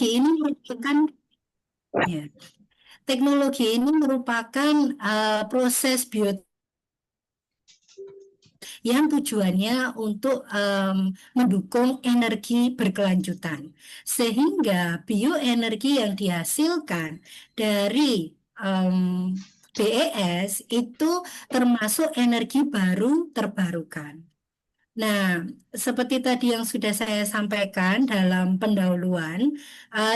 ini merupakan ya, teknologi ini merupakan proses biotik yang tujuannya untuk mendukung energi berkelanjutan. Sehingga bioenergi yang dihasilkan dari em, BES itu termasuk energi baru terbarukan. Nah, seperti tadi yang sudah saya sampaikan dalam pendahuluan,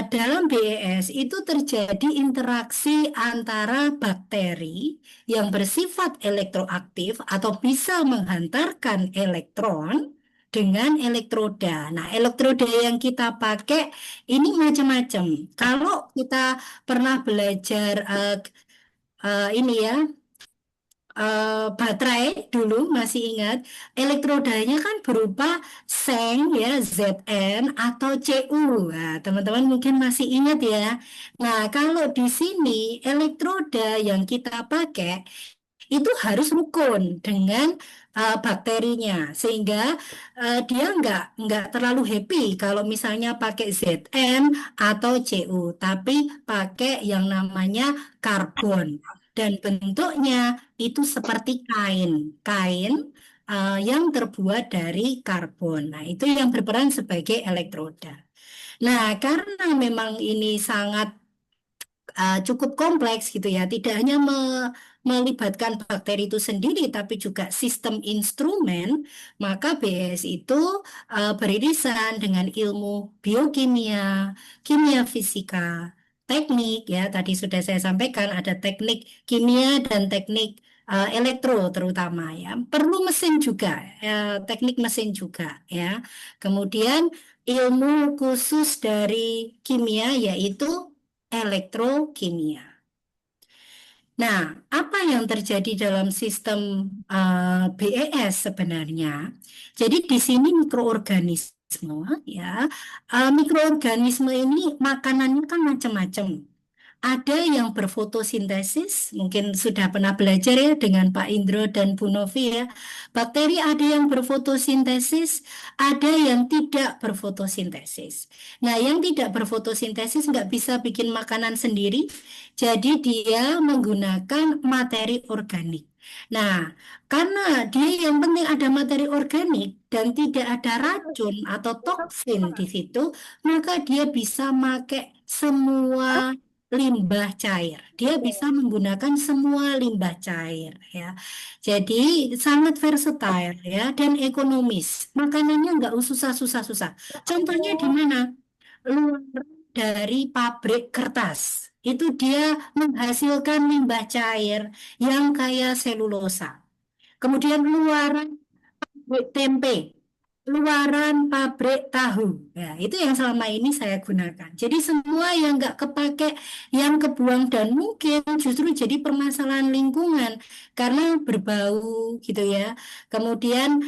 dalam BES itu terjadi interaksi antara bakteri yang bersifat elektroaktif atau bisa menghantarkan elektron dengan elektroda. Nah, elektroda yang kita pakai ini macam-macam. Kalau kita pernah belajar ini ya, baterai dulu masih ingat elektrodanya kan berupa seng ya Zn atau Cu. Nah, teman-teman mungkin masih ingat ya. Nah, kalau di sini elektroda yang kita pakai itu harus rukun dengan bakterinya sehingga dia nggak terlalu happy kalau misalnya pakai Zn atau Cu, tapi pakai yang namanya karbon dan bentuknya itu seperti kain, kain yang terbuat dari karbon. Nah, itu yang berperan sebagai elektroda. Nah, karena memang ini sangat cukup kompleks gitu ya. Tidak hanya melibatkan bakteri itu sendiri, tapi juga sistem instrumen, maka BS itu beririsan dengan ilmu biokimia, kimia fisika, teknik ya. Tadi sudah saya sampaikan ada teknik kimia dan teknik elektro terutama ya. Perlu mesin juga, teknik mesin juga ya. Kemudian ilmu khusus dari kimia yaitu elektrokimia. Nah, apa yang terjadi dalam sistem BES sebenarnya? Jadi di sini mikroorganisme ya, mikroorganisme ini makanannya kan macam-macam. Ada yang berfotosintesis, mungkin sudah pernah belajar ya dengan Pak Indro dan Bu Novi ya. Bakteri ada yang berfotosintesis, ada yang tidak berfotosintesis. Nah, yang tidak berfotosintesis nggak bisa bikin makanan sendiri, jadi dia menggunakan materi organik. Nah, karena dia yang penting ada materi organik dan tidak ada racun atau toksin di situ, maka dia bisa pakai semua limbah cair. Dia bisa menggunakan semua limbah cair ya. Jadi sangat versatile ya dan ekonomis. Makanannya nggak susah-susah-susah. Contohnya di mana? Luar dari pabrik kertas. Itu dia menghasilkan limbah cair yang kaya selulosa. Kemudian luaran pabrik tempe, luaran pabrik tahu. Ya, itu yang selama ini saya gunakan. Jadi semua yang nggak kepake, yang kebuang dan mungkin justru jadi permasalahan lingkungan karena berbau gitu ya. Kemudian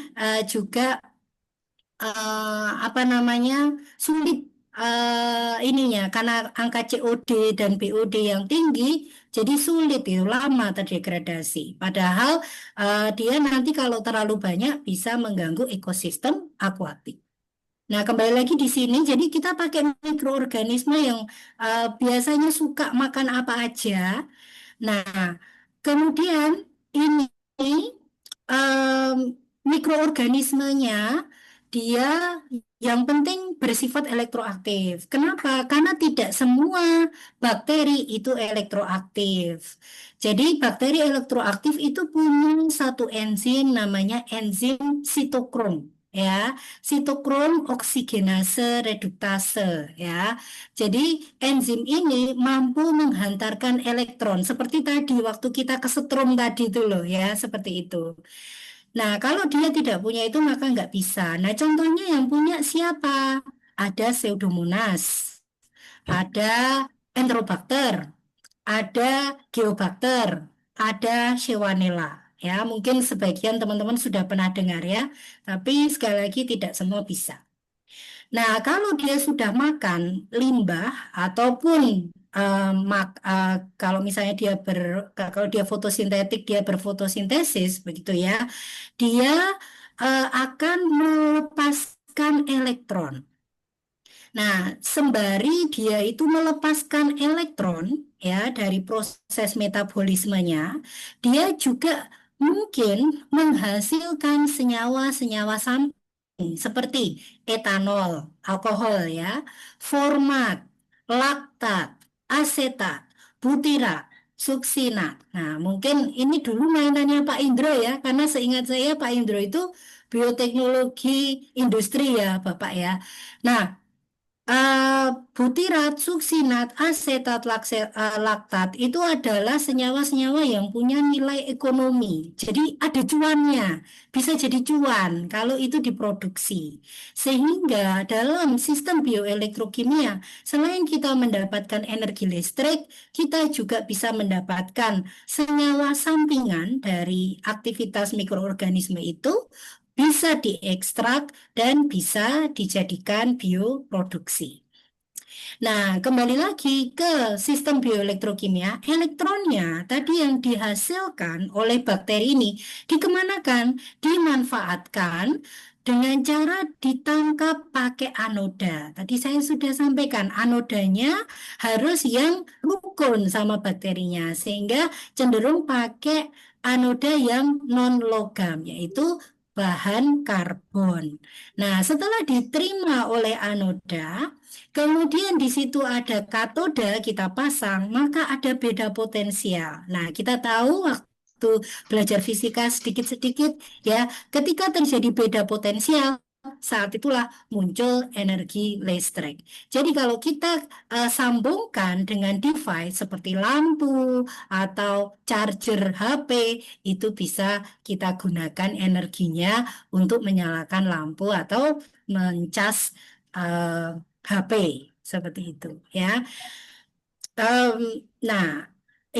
juga apa namanya sulit ininya karena angka COD dan BOD yang tinggi jadi sulit itu lama terdegradasi padahal dia nanti kalau terlalu banyak bisa mengganggu ekosistem akuatik. Nah, kembali lagi di sini jadi kita pakai mikroorganisme yang biasanya suka makan apa aja. Nah, kemudian ini em, mikroorganismenya dia yang penting bersifat elektroaktif. Kenapa? Karena tidak semua bakteri itu elektroaktif. Jadi bakteri elektroaktif itu punya satu enzim namanya enzim sitokrom. Ya, sitokrom oksigenase reduktase ya. Jadi enzim ini mampu menghantarkan elektron seperti tadi waktu kita kesetrum tadi itu loh ya, seperti itu. Nah, kalau dia tidak punya itu maka nggak bisa. Nah, contohnya yang punya siapa? Ada Pseudomonas, ada Enterobacter, ada Geobacter, ada Shewanella. Ya, mungkin sebagian teman-teman sudah pernah dengar ya, tapi sekali lagi tidak semua bisa. Nah, kalau dia sudah makan limbah ataupun kalau misalnya kalau dia fotosintetik, dia berfotosintesis begitu ya, dia akan melepaskan elektron. Nah, sembari dia itu melepaskan elektron ya dari proses metabolismenya, dia juga mungkin menghasilkan senyawa-senyawa samping seperti etanol, alkohol ya, format, laktat, asetat, butirat, suksinat. Nah, mungkin ini dulu mainannya Pak Indro ya, karena seingat saya Pak Indro itu bioteknologi industri ya, Bapak ya. Nah, butirat, suksinat, asetat, laktat itu adalah senyawa-senyawa yang punya nilai ekonomi. Jadi ada cuannya, bisa jadi cuan kalau itu diproduksi. Sehingga dalam sistem bioelektrokimia, selain kita mendapatkan energi listrik, kita juga bisa mendapatkan senyawa sampingan dari aktivitas mikroorganisme itu bisa diekstrak dan bisa dijadikan bioproduksi. Nah, kembali lagi ke sistem bioelektrokimia, elektronnya tadi yang dihasilkan oleh bakteri ini dikemanakan? Dimanfaatkan dengan cara ditangkap pakai anoda. Tadi saya sudah sampaikan, anodanya harus yang rukun sama bakterinya, sehingga cenderung pakai anoda yang non-logam, yaitu bahan karbon. Nah, setelah diterima oleh anoda, kemudian di situ ada katoda kita pasang, maka ada beda potensial. Nah, kita tahu waktu belajar fisika sedikit-sedikit ya, ketika terjadi beda potensial, saat itulah muncul energi listrik. Jadi kalau kita sambungkan dengan device seperti lampu atau charger HP, itu bisa kita gunakan energinya untuk menyalakan lampu atau mencas HP seperti itu ya. Em, nah,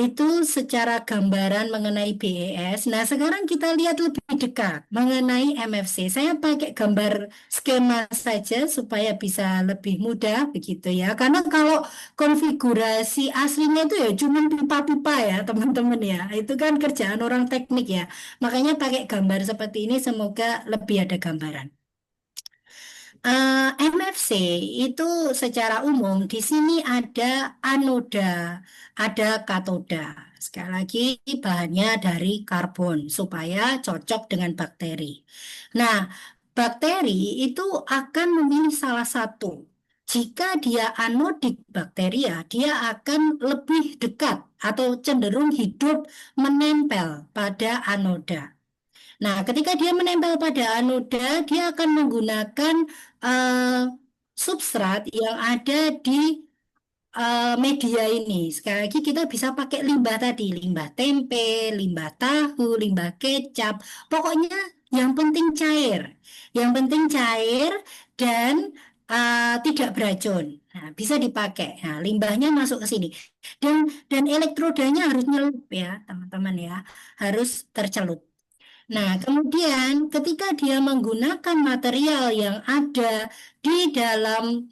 itu secara gambaran mengenai BES. Nah, sekarang kita lihat lebih dekat mengenai MFC. Saya pakai gambar skema saja supaya bisa lebih mudah begitu ya. Karena kalau konfigurasi aslinya itu ya cuma pipa-pipa ya, teman-teman ya. Itu kan kerjaan orang teknik ya. Makanya pakai gambar seperti ini semoga lebih ada gambaran. MFC itu secara umum di sini ada anoda, ada katoda. Sekali lagi bahannya dari karbon supaya cocok dengan bakteri. Nah, bakteri itu akan memilih salah satu. Jika dia anodik bakteria, dia akan lebih dekat atau cenderung hidup menempel pada anoda. Nah, ketika dia menempel pada anoda, dia akan menggunakan eh, substrat yang ada di media ini. Sekali lagi kita bisa pakai limbah tadi, limbah tempe, limbah tahu, limbah kecap. Pokoknya yang penting cair. Yang penting cair dan tidak beracun. Nah, bisa dipakai. Nah, limbahnya masuk ke sini. Dan elektrodanya harus nyelup ya, teman-teman ya. Harus tercelup. Nah, kemudian ketika dia menggunakan material yang ada di dalam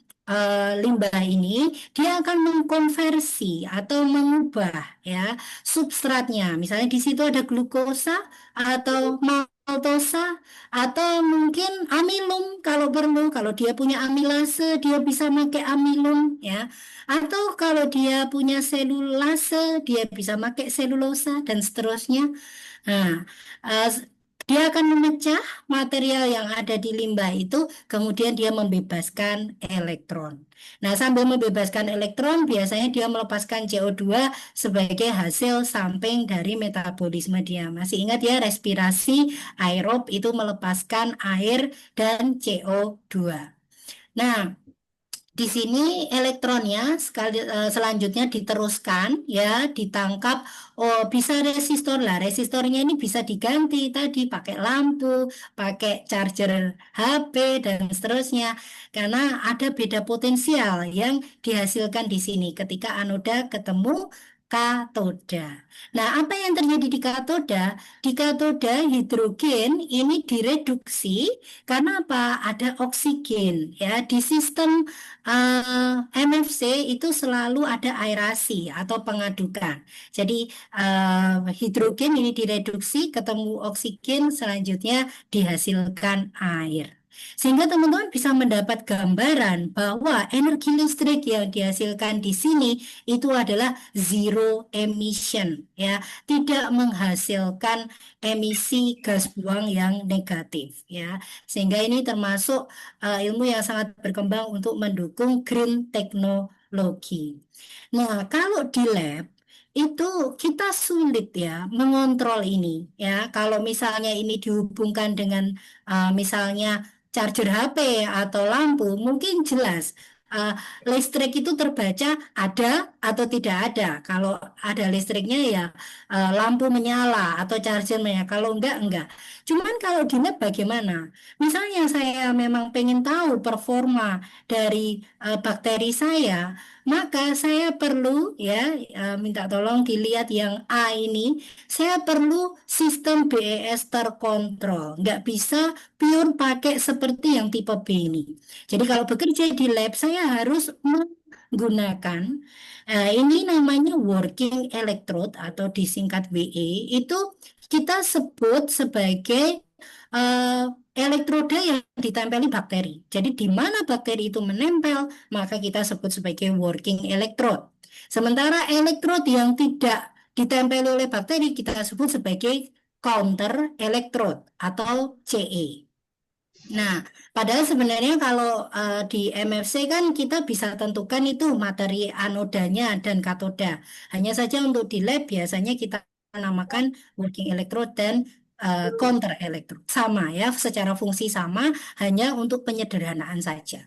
limbah ini, dia akan mengkonversi atau mengubah ya substratnya. Misalnya di situ ada glukosa atau maltosa atau mungkin amilum kalau perlu. Kalau dia punya amilase, dia bisa pakai amilum ya. Atau kalau dia punya selulase, dia bisa pakai selulosa dan seterusnya. Nah, eh, dia akan memecah material yang ada di limbah itu, kemudian dia membebaskan elektron. Nah, sambil membebaskan elektron, biasanya dia melepaskan CO2 sebagai hasil samping dari metabolisme dia. Masih ingat ya, respirasi aerob itu melepaskan air dan CO2. Nah, di sini elektronnya selanjutnya diteruskan ya ditangkap, oh bisa resistor lah, resistornya ini bisa diganti tadi pakai lampu, pakai charger HP dan seterusnya, karena ada beda potensial yang dihasilkan di sini ketika anoda ketemu katoda. Nah, apa yang terjadi di katoda? Di katoda hidrogen ini direduksi karena apa? Ada oksigen ya di sistem MFC itu selalu ada aerasi atau pengadukan. Jadi hidrogen ini direduksi ketemu oksigen, selanjutnya dihasilkan air. Sehingga teman-teman bisa mendapat gambaran bahwa energi listrik yang dihasilkan di sini itu adalah zero emission, ya, tidak menghasilkan emisi gas buang yang negatif, ya. Sehingga ini termasuk ilmu yang sangat berkembang untuk mendukung green teknologi. Nah, kalau di lab itu kita sulit ya mengontrol ini ya. Kalau misalnya ini dihubungkan dengan misalnya charger HP atau lampu, mungkin jelas uh, listrik itu terbaca ada atau tidak ada. Kalau ada listriknya ya lampu menyala atau charger menyala. Kalau enggak, enggak. Cuman kalau di lab bagaimana? Misalnya saya memang pengen tahu performa dari bakteri saya, maka saya perlu ya minta tolong dilihat yang A ini, saya perlu sistem BES terkontrol. Nggak bisa pure pakai seperti yang tipe B ini. Jadi kalau bekerja di lab, saya harus menggunakan ini namanya working electrode atau disingkat WE, itu kita sebut sebagai eh, elektroda yang ditempeli bakteri. Jadi di mana bakteri itu menempel, maka kita sebut sebagai working electrode. Sementara elektrode yang tidak ditempeli oleh bakteri kita sebut sebagai counter electrode atau CE. Nah, padahal sebenarnya kalau di MFC kan kita bisa tentukan itu materi anodanya dan katoda. Hanya saja untuk di lab biasanya kita namakan working electrode dan counter electrode. Sama ya, secara fungsi sama, hanya untuk penyederhanaan saja.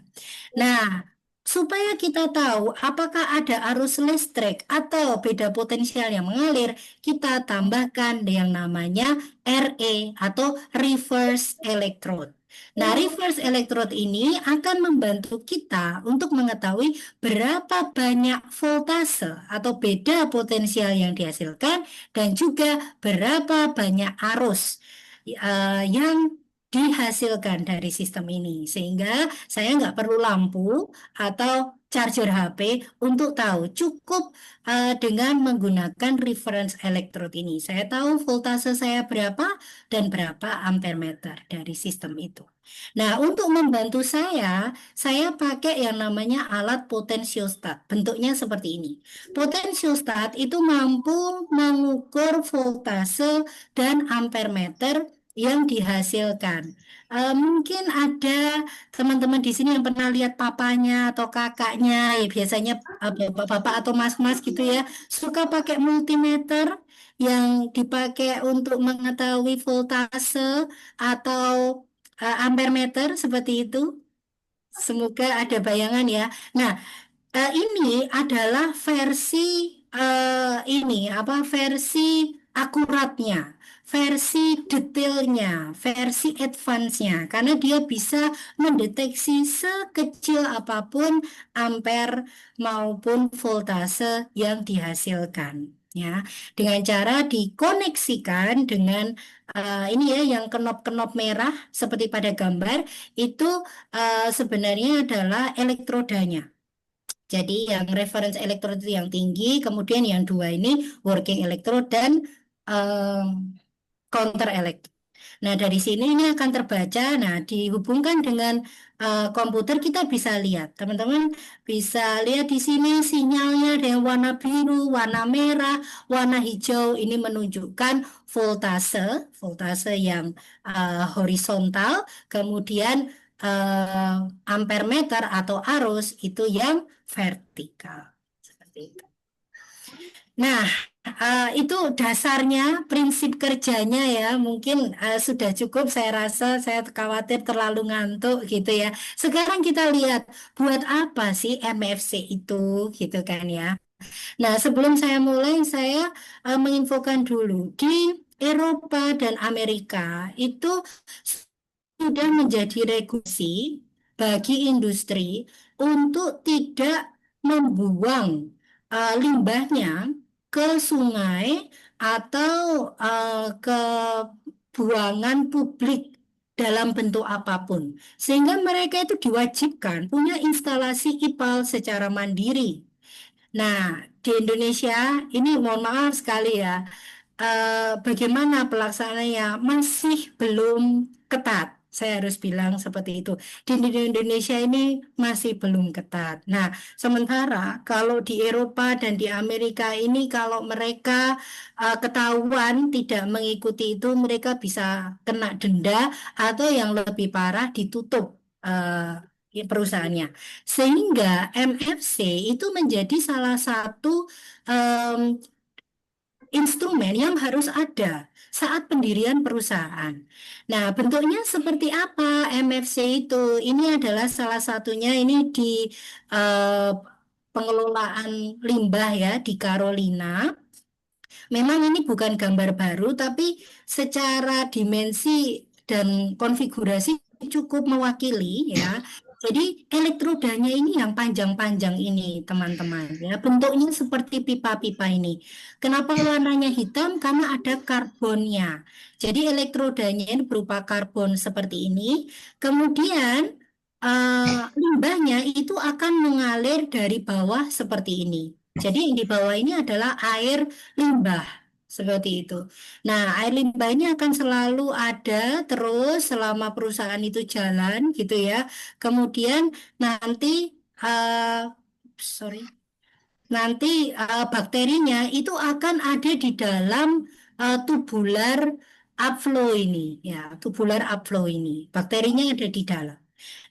Nah, supaya kita tahu apakah ada arus listrik atau beda potensial yang mengalir, kita tambahkan yang namanya RE atau reverse electrode. Nah, reverse electrode ini akan membantu kita untuk mengetahui berapa banyak voltase atau beda potensial yang dihasilkan dan juga berapa banyak arus yang dihasilkan dari sistem ini. Sehingga saya nggak perlu lampu atau charger HP untuk tahu. Cukup dengan menggunakan reference electrode ini. Saya tahu voltase saya berapa dan berapa ampere meter dari sistem itu. Nah, untuk membantu saya pakai yang namanya alat potensiostat. Bentuknya seperti ini. Potensiostat itu mampu mengukur voltase dan ampere meter yang dihasilkan. Mungkin ada teman-teman di sini yang pernah lihat papanya atau kakaknya, ya biasanya bapak-bapak atau mas-mas gitu ya, suka pakai multimeter yang dipakai untuk mengetahui voltase atau ampere meter seperti itu. Semoga ada bayangan ya. Nah, ini adalah versi ini apa versi akuratnya, versi detailnya, versi advance-nya karena dia bisa mendeteksi sekecil apapun ampere maupun voltase yang dihasilkan. Ya, dengan cara dikoneksikan dengan ini ya yang kenop-kenop merah seperti pada gambar itu sebenarnya adalah elektrodanya. Jadi yang reference electrode itu yang tinggi, kemudian yang dua ini working electrode dan em, counter electrode. Nah, dari sini ini akan terbaca. Nah, dihubungkan dengan komputer kita bisa lihat. Teman-teman bisa lihat di sini sinyalnya ada yang warna biru, warna merah, warna hijau. Ini menunjukkan voltase yang horizontal, kemudian ampere meter atau arus itu yang vertikal. Seperti itu. Nah, itu dasarnya, prinsip kerjanya ya. Mungkin sudah cukup, saya rasa saya khawatir terlalu ngantuk gitu ya. Sekarang kita lihat, buat apa sih MFC itu gitu kan ya. Nah, sebelum saya mulai, saya menginfokan dulu. Di Eropa dan Amerika itu sudah menjadi regulasi bagi industri untuk tidak membuang limbahnya ke sungai atau ke buangan publik dalam bentuk apapun. Sehingga mereka itu diwajibkan punya instalasi IPAL secara mandiri. Nah, di Indonesia ini mohon maaf sekali ya, bagaimana pelaksanaannya masih belum ketat. Saya harus bilang seperti itu. Di Indonesia ini masih belum ketat. Nah, sementara kalau di Eropa dan di Amerika ini, kalau mereka ketahuan tidak mengikuti itu, mereka bisa kena denda atau yang lebih parah ditutup perusahaannya. Sehingga MFC itu menjadi salah satu instrumen yang harus ada saat pendirian perusahaan. Nah, bentuknya seperti apa MFC itu? Ini adalah salah satunya ini di eh, pengelolaan limbah ya di Carolina. Memang ini bukan gambar baru, tapi secara dimensi dan konfigurasi cukup mewakili ya. Jadi elektrodanya ini yang panjang-panjang ini teman-teman ya. Bentuknya seperti pipa-pipa ini. Kenapa warnanya hitam? Karena ada karbonnya. Jadi elektrodanya ini berupa karbon seperti ini. Kemudian limbahnya itu akan mengalir dari bawah seperti ini. Jadi yang di bawah ini adalah air limbah seperti itu. Nah, air limbah ini akan selalu ada terus selama perusahaan itu jalan gitu ya. Kemudian nanti sorry, nanti bakterinya itu akan ada di dalam tubular upflow ini ya, tubular upflow ini. Bakterinya ada di dalam.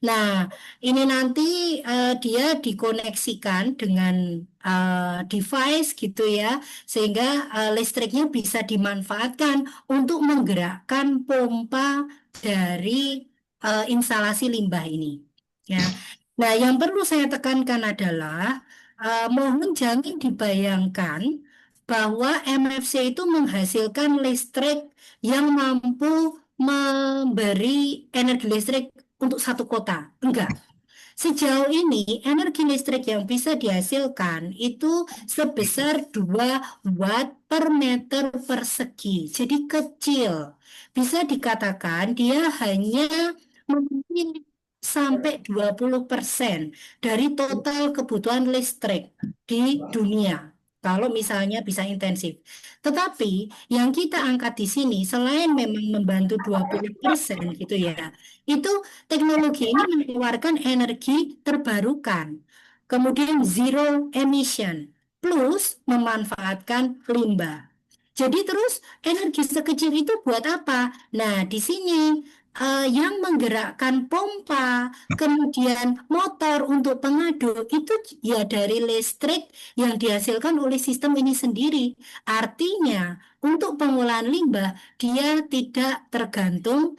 Nah, ini nanti dia dikoneksikan dengan device gitu ya, sehingga listriknya bisa dimanfaatkan untuk menggerakkan pompa dari instalasi limbah ini. Ya, nah yang perlu saya tekankan adalah mohon jangan dibayangkan bahwa MFC itu menghasilkan listrik yang mampu memberi energi listrik untuk satu kota. Enggak. Sejauh ini, energi listrik yang bisa dihasilkan itu sebesar 2 watt per meter persegi. Jadi kecil. Bisa dikatakan dia hanya memiliki sampai 20% dari total kebutuhan listrik di dunia. Kalau misalnya bisa intensif. Tetapi yang kita angkat di sini, selain memang membantu 20% gitu ya, itu teknologi ini mengeluarkan energi terbarukan, kemudian zero emission, plus memanfaatkan limbah. Jadi terus energi sekecil itu buat apa? Nah, di sini yang menggerakkan pompa, kemudian motor untuk pengaduk itu ya dari listrik yang dihasilkan oleh sistem ini sendiri. Artinya, untuk pengolahan limbah dia tidak tergantung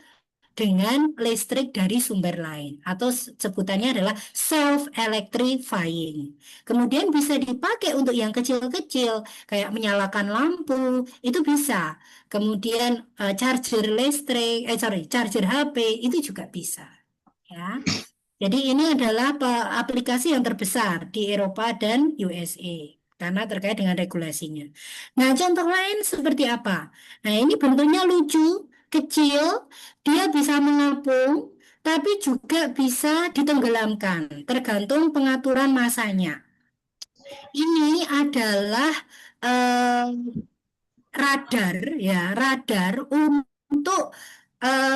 dengan listrik dari sumber lain atau sebutannya adalah self-electrifying. Kemudian bisa dipakai untuk yang kecil-kecil kayak menyalakan lampu, itu bisa. Kemudian charger listrik, charger HP itu juga bisa. Ya. Jadi ini adalah aplikasi yang terbesar di Eropa dan USA karena terkait dengan regulasinya. Nah, contoh lain seperti apa? Nah, ini bentuknya lucu, kecil, dia bisa mengapung, tapi juga bisa ditenggelamkan, tergantung pengaturan masanya. Ini adalah eh, radar, ya, radar untuk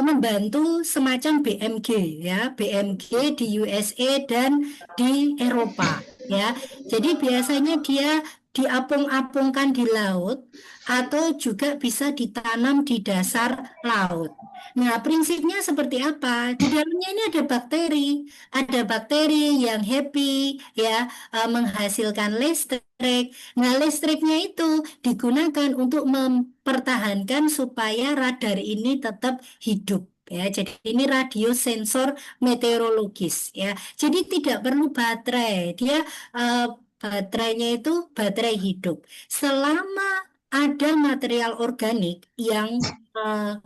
membantu semacam BMG, ya, BMG di USA dan di Eropa, ya. Jadi biasanya dia diapung-apungkan di laut atau juga bisa ditanam di dasar laut. Nah, prinsipnya seperti apa? Di dalamnya ini ada bakteri yang happy, ya, menghasilkan listrik. Nah, listriknya itu digunakan untuk mempertahankan supaya radar ini tetap hidup. Ya, jadi ini radio sensor meteorologis ya. Jadi tidak perlu baterai. Dia eh, baterainya itu baterai hidup. Selama ada material organik yang eh,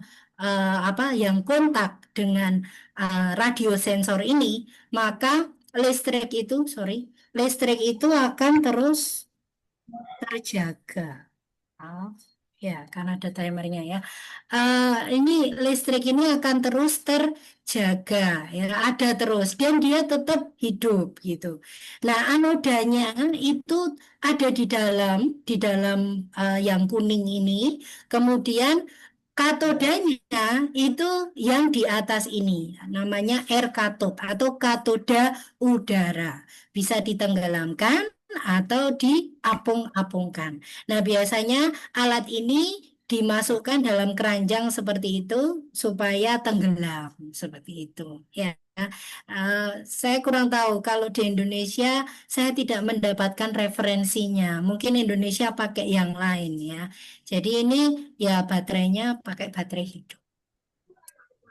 yang kontak dengan radio sensor ini, maka listrik itu, listrik itu akan terus terjaga. Oh, ya, karena ada timernya ya. Ini listrik ini akan terus terjaga, ya, ada terus dan dia tetap hidup gitu. Nah, anodanya itu ada di dalam yang kuning ini. Kemudian Katodanya itu yang di atas ini, namanya air cathode atau katoda udara. Bisa ditenggelamkan atau diapung-apungkan. Nah, biasanya alat ini dimasukkan dalam keranjang seperti itu supaya tenggelam, seperti itu. Ya, saya kurang tahu kalau di Indonesia saya tidak mendapatkan referensinya. Mungkin Indonesia pakai yang lain ya. Jadi ini ya baterainya pakai baterai hidup.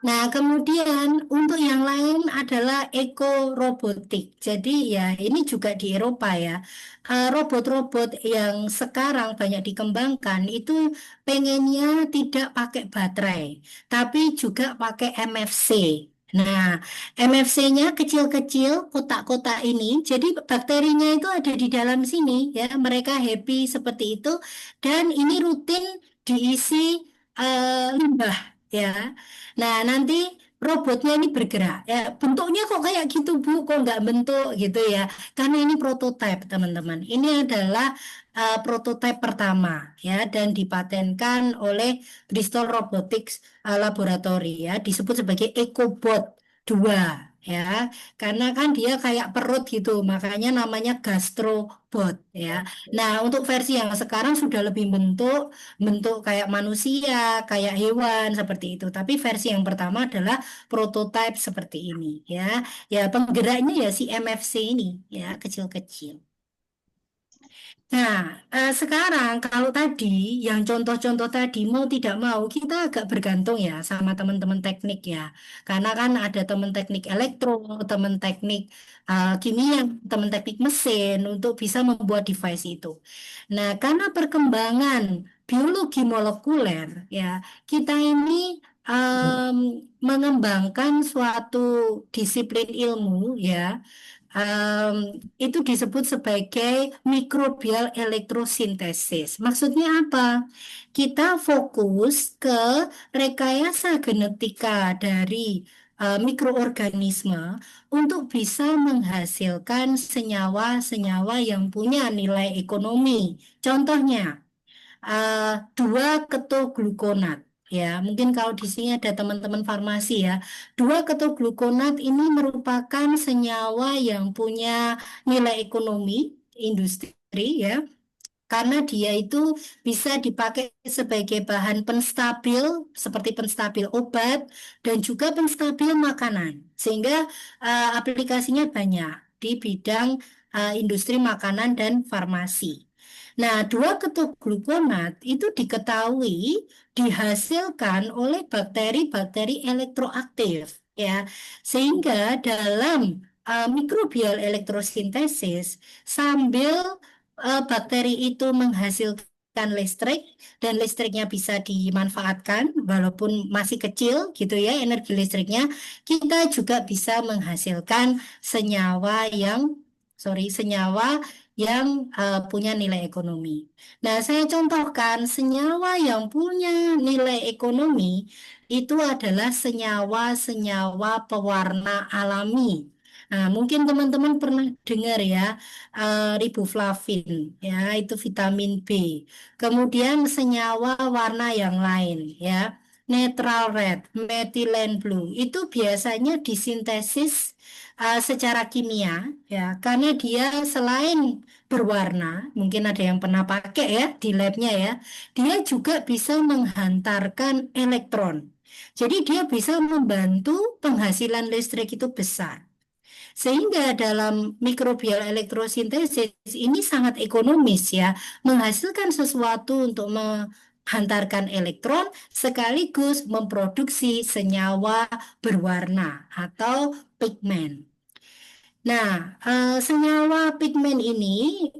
Nah, kemudian untuk yang lain adalah eco robotik. Jadi ya ini juga di Eropa ya. Robot-robot yang sekarang banyak dikembangkan itu pengennya tidak pakai baterai, tapi juga pakai MFC. Nah, MFC-nya kecil-kecil, kotak-kotak ini. Jadi bakterinya itu ada di dalam sini ya. Mereka happy seperti itu dan ini rutin diisi limbah ya. Nah, nanti robotnya ini bergerak. Ya, bentuknya kok kayak gitu, Bu? Kok nggak bentuk gitu ya? Karena ini prototipe, teman-teman. Ini adalah prototipe pertama, ya, dan dipatenkan oleh Bristol Robotics Laboratory, ya, disebut sebagai EcoBot 2, ya, karena kan dia kayak perut gitu, makanya namanya gastrobot, ya. Nah, untuk versi yang sekarang sudah lebih bentuk bentuk kayak manusia, kayak hewan seperti itu. Tapi versi yang pertama adalah prototipe seperti ini ya. Ya penggeraknya ya si MFC ini ya kecil-kecil. Nah, sekarang kalau tadi yang contoh-contoh tadi mau tidak mau kita agak bergantung ya sama teman-teman teknik ya. Karena kan ada teman teknik elektro, teman teknik kimia, teman teknik mesin untuk bisa membuat device itu. Nah, karena perkembangan biologi molekuler ya, kita ini em, mengembangkan suatu disiplin ilmu ya. Itu disebut sebagai mikrobial elektrosintesis. Maksudnya apa? Kita fokus ke rekayasa genetika dari mikroorganisme untuk bisa menghasilkan senyawa-senyawa yang punya nilai ekonomi. Contohnya, dua ketoglukonat. Ya, mungkin kalau di sini ada teman-teman farmasi ya. Dua ketoglukonat ini merupakan senyawa yang punya nilai ekonomi industri ya. Karena dia itu bisa dipakai sebagai bahan penstabil seperti penstabil obat dan juga penstabil makanan. Sehingga aplikasinya banyak di bidang industri makanan dan farmasi. Nah, dua ketoglukonat itu diketahui dihasilkan oleh bakteri-bakteri elektroaktif, ya, sehingga dalam mikrobial elektrosintesis sambil bakteri itu menghasilkan listrik dan listriknya bisa dimanfaatkan walaupun masih kecil gitu ya energi listriknya, kita juga bisa menghasilkan senyawa yang senyawa yang punya nilai ekonomi. Nah, saya contohkan senyawa yang punya nilai ekonomi itu adalah senyawa-senyawa pewarna alami. Nah, mungkin teman-teman pernah dengar ya, riboflavin, ya, itu vitamin B. Kemudian senyawa warna yang lain, ya, netral red, methylene blue, itu biasanya disintesis secara kimia, ya, karena dia selain berwarna, mungkin ada yang pernah pakai ya di labnya ya, dia juga bisa menghantarkan elektron. Jadi dia bisa membantu penghasilan listrik itu besar. Sehingga dalam mikrobial elektrosintesis ini sangat ekonomis ya, menghasilkan sesuatu untuk menghantarkan elektron sekaligus memproduksi senyawa berwarna atau pigmen. Nah, senyawa pigmen ini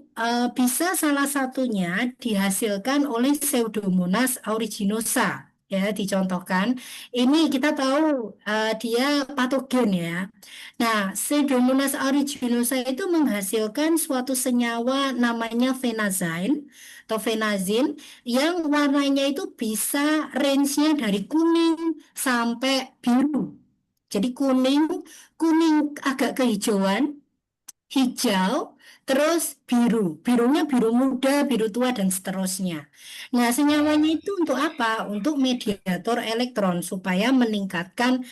bisa salah satunya dihasilkan oleh Pseudomonas aeruginosa. Ya, dicontohkan. Ini kita tahu dia patogen ya. Nah, Pseudomonas aeruginosa itu menghasilkan suatu senyawa namanya phenazine atau phenazine yang warnanya itu bisa range-nya dari kuning sampai biru. Jadi kuning, kuning agak kehijauan, hijau, terus biru. Birunya biru muda, biru tua, dan seterusnya. Nah, senyawanya itu untuk apa? Untuk mediator elektron supaya meningkatkan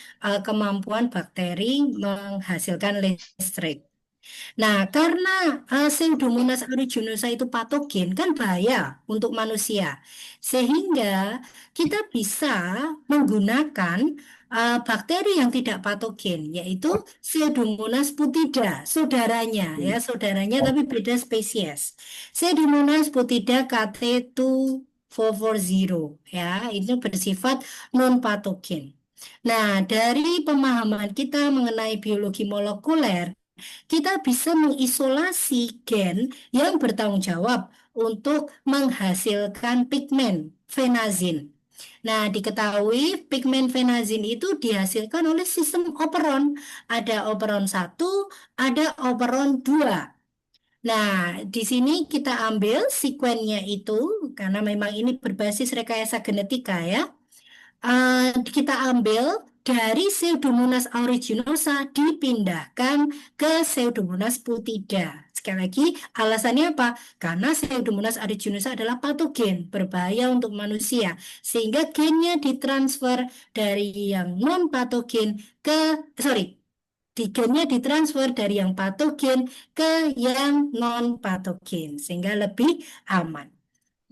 kemampuan bakteri menghasilkan listrik. Nah, karena Pseudomonas aeruginosa itu patogen, kan bahaya untuk manusia. Sehingga kita bisa menggunakan bakteri yang tidak patogen, yaitu Pseudomonas putida, saudaranya, ya, saudaranya tapi beda spesies. Pseudomonas putida KT2440, ya, itu bersifat non-patogen. Nah, dari pemahaman kita mengenai biologi molekuler, kita bisa mengisolasi gen yang bertanggung jawab untuk menghasilkan pigmen fenazin. Nah, diketahui pigmen fenazin itu dihasilkan oleh sistem operon. Ada operon satu, ada operon 2. Nah, di sini kita ambil sekuennya itu, karena memang ini berbasis rekayasa genetika ya. Kita ambil dari Pseudomonas aeruginosa dipindahkan ke Pseudomonas putida. Sekali lagi, alasannya apa? Karena Pseudomonas aeruginosa adalah patogen, berbahaya untuk manusia, sehingga gennya ditransfer dari yang non patogen ke, sorry, gennya ditransfer dari yang patogen ke yang non patogen, sehingga lebih aman.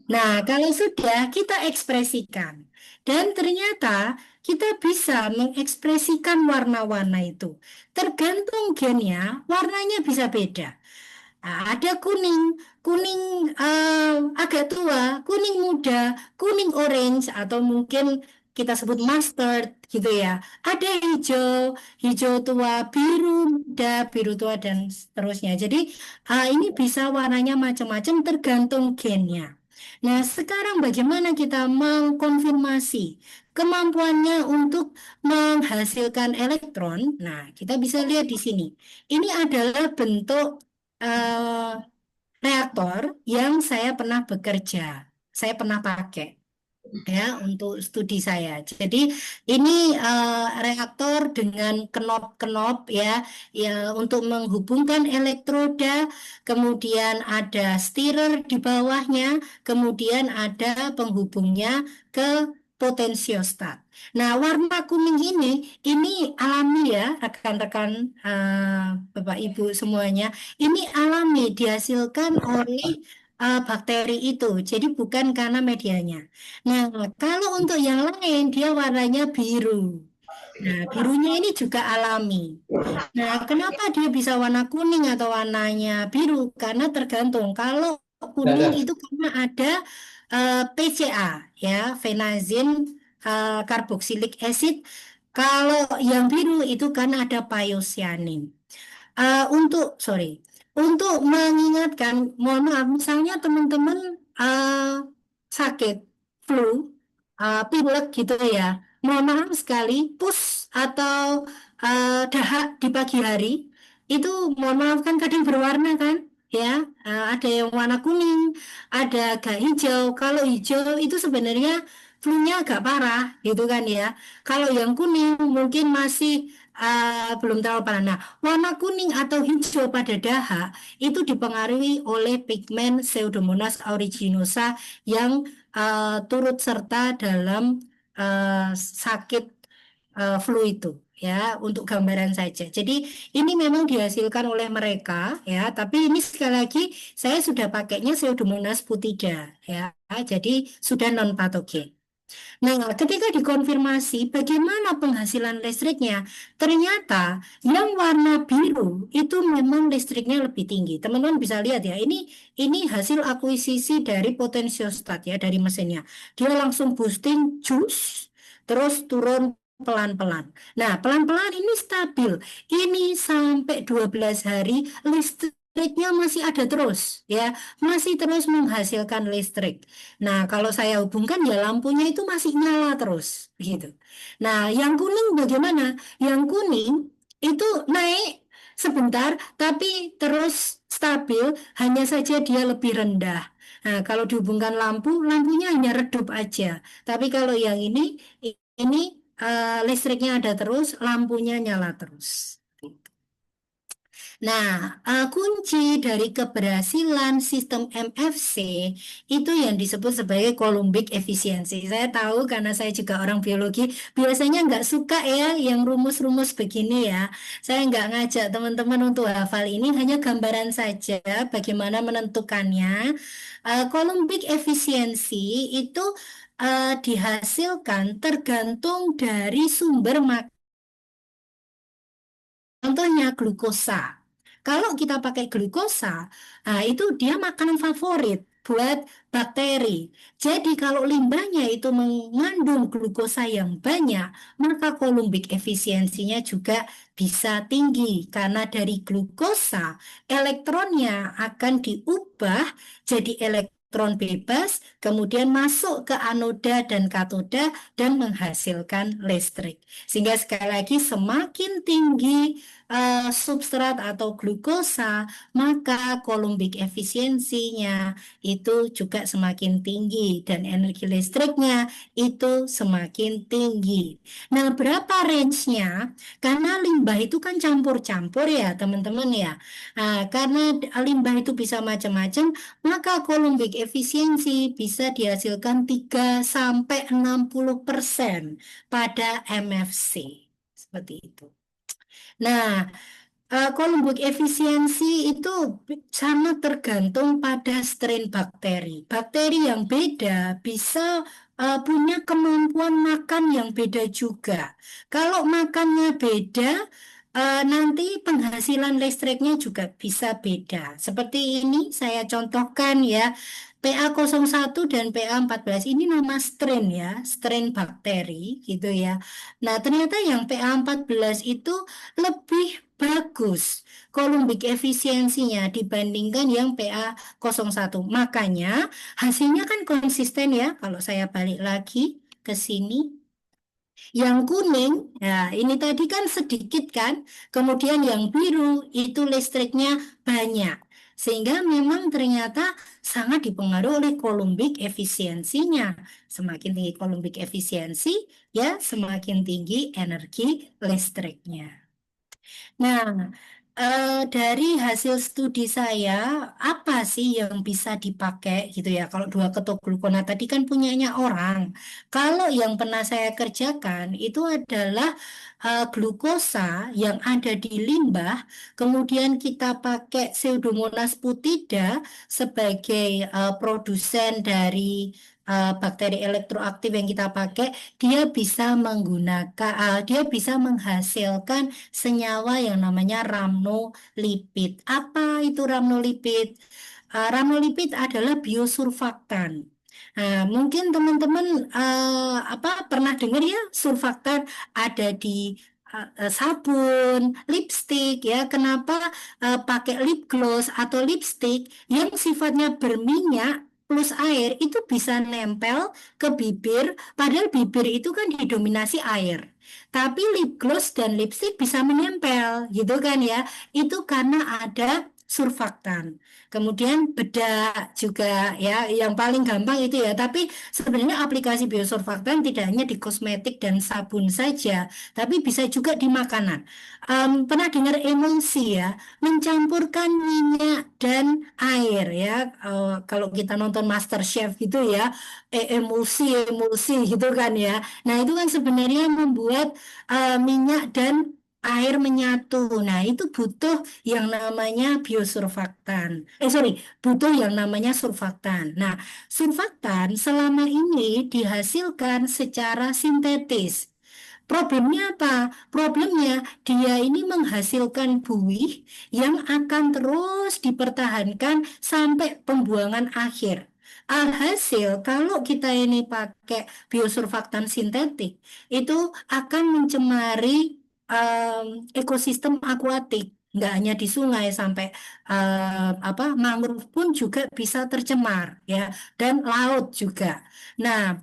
Nah, kalau sudah kita ekspresikan, dan ternyata kita bisa mengekspresikan warna-warna itu. Tergantung gennya, warnanya bisa beda. Nah, ada kuning, kuning agak tua, kuning muda, kuning orange, atau mungkin kita sebut mustard gitu ya. Ada hijau, hijau tua, biru muda, biru tua, dan seterusnya. Jadi ini bisa warnanya macam-macam tergantung gennya. Nah, sekarang bagaimana kita mengkonfirmasi kemampuannya untuk menghasilkan elektron? Nah, kita bisa lihat di sini. Ini adalah bentuk eh, reaktor yang saya pernah bekerja, saya pernah pakai ya untuk studi saya. Jadi ini reaktor dengan kenop-kenop ya, ya untuk menghubungkan elektroda, kemudian ada stirrer di bawahnya, kemudian ada penghubungnya ke potensiostat. Nah, warna kuning ini alami ya, rekan-rekan Bapak Ibu semuanya. Ini alami dihasilkan oleh bakteri itu. Jadi bukan karena medianya. Nah, kalau untuk yang lain dia warnanya biru. Nah, birunya ini juga alami. Nah, kenapa dia bisa warna kuning atau warnanya biru? Karena tergantung. Kalau kuning itu karena ada PCA, ya, phenazine carboxylic acid. Kalau yang biru itu karena ada piocyanin. Sorry, untuk mengingatkan, mohon maaf, misalnya teman-teman sakit flu, pilek gitu ya, mohon maaf sekali, pus atau dahak di pagi hari, itu mohon maaf kan kadang berwarna kan, ya, ada yang warna kuning, ada agak hijau. Kalau hijau itu sebenarnya flu-nya agak parah, gitu kan ya. Kalau yang kuning mungkin masih belum terlalu parah. Nah, warna kuning atau hijau pada dahak itu dipengaruhi oleh pigmen Pseudomonas aeruginosa yang turut serta dalam sakit flu itu ya, untuk gambaran saja. Jadi ini memang dihasilkan oleh mereka ya, tapi ini sekali lagi saya sudah pakainya Pseudomonas putida ya. Jadi sudah non patogen. Nah, ketika dikonfirmasi bagaimana penghasilan listriknya, ternyata yang warna biru itu memang listriknya lebih tinggi. Teman-teman bisa lihat ya, ini hasil akuisisi dari potensiostat ya, dari mesinnya. Dia langsung boosting juice, terus turun pelan-pelan. Nah, pelan-pelan ini stabil. Ini sampai 12 hari listriknya masih ada terus ya, masih terus menghasilkan listrik. Nah, kalau saya hubungkan ya lampunya itu masih nyala terus, gitu. Nah, yang kuning bagaimana? Yang kuning itu naik sebentar, tapi terus stabil, hanya saja dia lebih rendah. Nah, kalau dihubungkan lampu, lampunya hanya redup aja. Tapi kalau yang ini listriknya ada terus, lampunya nyala terus. Nah, kunci dari keberhasilan sistem MFC itu yang disebut sebagai Coulombic efisiensi. Saya tahu karena saya juga orang biologi, biasanya nggak suka ya yang rumus-rumus begini ya. Saya nggak ngajak teman-teman untuk hafal ini, hanya gambaran saja bagaimana menentukannya. Coulombic efisiensi itu dihasilkan tergantung dari sumber makanan. Contohnya glukosa. Kalau kita pakai glukosa, itu dia makanan favorit buat bakteri. Jadi kalau limbahnya itu mengandung glukosa yang banyak, maka kolumbik efisiensinya juga bisa tinggi karena dari glukosa elektronnya akan diubah jadi elektron bebas, kemudian masuk ke anoda dan katoda dan menghasilkan listrik. Sehingga sekali lagi semakin tinggi substrat atau glukosa, maka kolumbik efisiensinya itu juga semakin tinggi dan energi listriknya itu semakin tinggi. Nah, berapa range-nya? Karena limbah itu kan campur-campur ya, teman-teman ya. Nah, karena limbah itu bisa macam-macam, maka kolumbik efisiensi bisa dihasilkan 3 sampai 60% pada MFC. Seperti itu. Nah, Columbus efisiensi itu sangat tergantung pada strain bakteri. Bakteri yang beda bisa punya kemampuan makan yang beda juga. Kalau makannya beda, nanti penghasilan listriknya juga bisa beda. Seperti ini saya contohkan ya. PA01 dan PA14 ini nama strain ya, strain bakteri gitu ya. Nah, ternyata yang PA14 itu lebih bagus kolumbik efisiensinya dibandingkan yang PA01. Makanya hasilnya kan konsisten ya. Kalau saya balik lagi ke sini, yang kuning, ya ini tadi kan sedikit kan. Kemudian yang biru itu listriknya banyak. Sehingga memang ternyata sangat dipengaruhi oleh kolumbik efisiensinya. Semakin tinggi kolumbik efisiensi, ya semakin tinggi energi listriknya. Nah, dari hasil studi saya, apa sih yang bisa dipakai gitu ya? Kalau dua ketuk glukona tadi kan punyanya orang. Kalau yang pernah saya kerjakan itu adalah glukosa yang ada di limbah, kemudian kita pakai Pseudomonas putida sebagai produsen dari bakteri elektroaktif yang kita pakai, dia bisa menghasilkan senyawa yang namanya rhamnolipid. Apa itu rhamnolipid? Rhamnolipid adalah biosurfaktan. Nah, mungkin teman-teman apa pernah dengar ya surfaktan ada di sabun, lipstick ya. Kenapa pakai lip gloss atau lipstick yang sifatnya berminyak plus air itu bisa nempel ke bibir, padahal bibir itu kan didominasi air. Tapi lip gloss dan lipstick bisa menempel, gitu kan ya. Itu karena ada surfaktan. Kemudian bedak juga ya, yang paling gampang itu ya. Tapi sebenarnya aplikasi biosurfaktan tidak hanya di kosmetik dan sabun saja, tapi bisa juga di makanan. Pernah dengar emulsi ya, mencampurkan minyak dan air ya. Kalau kita nonton MasterChef gitu ya, emulsi emulsi gitu kan ya. Nah, itu kan sebenarnya membuat minyak dan air menyatu. Nah, itu butuh yang namanya biosurfaktan. Sorry, butuh yang namanya surfaktan. Nah, surfaktan selama ini dihasilkan secara sintetis. Problemnya apa? Problemnya dia ini menghasilkan buih yang akan terus dipertahankan sampai pembuangan akhir. Alhasil, kalau kita ini pakai biosurfaktan sintetik, itu akan mencemari ekosistem akuatik. Nggak hanya di sungai sampai apa mangrove pun juga bisa tercemar ya dan laut juga. Nah,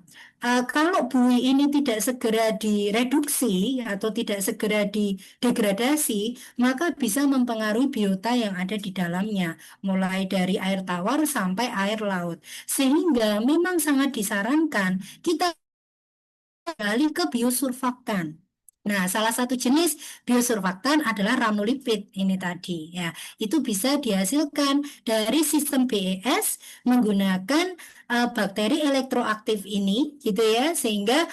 kalau buih ini tidak segera direduksi atau tidak segera didegradasi, maka bisa mempengaruhi biota yang ada di dalamnya, mulai dari air tawar sampai air laut. Sehingga memang sangat disarankan kita kembali ke biosurfaktan. Nah, salah satu jenis biosurfaktan adalah ranulipid ini tadi. Ya, itu bisa dihasilkan dari sistem BES menggunakan bakteri elektroaktif ini, gitu ya, sehingga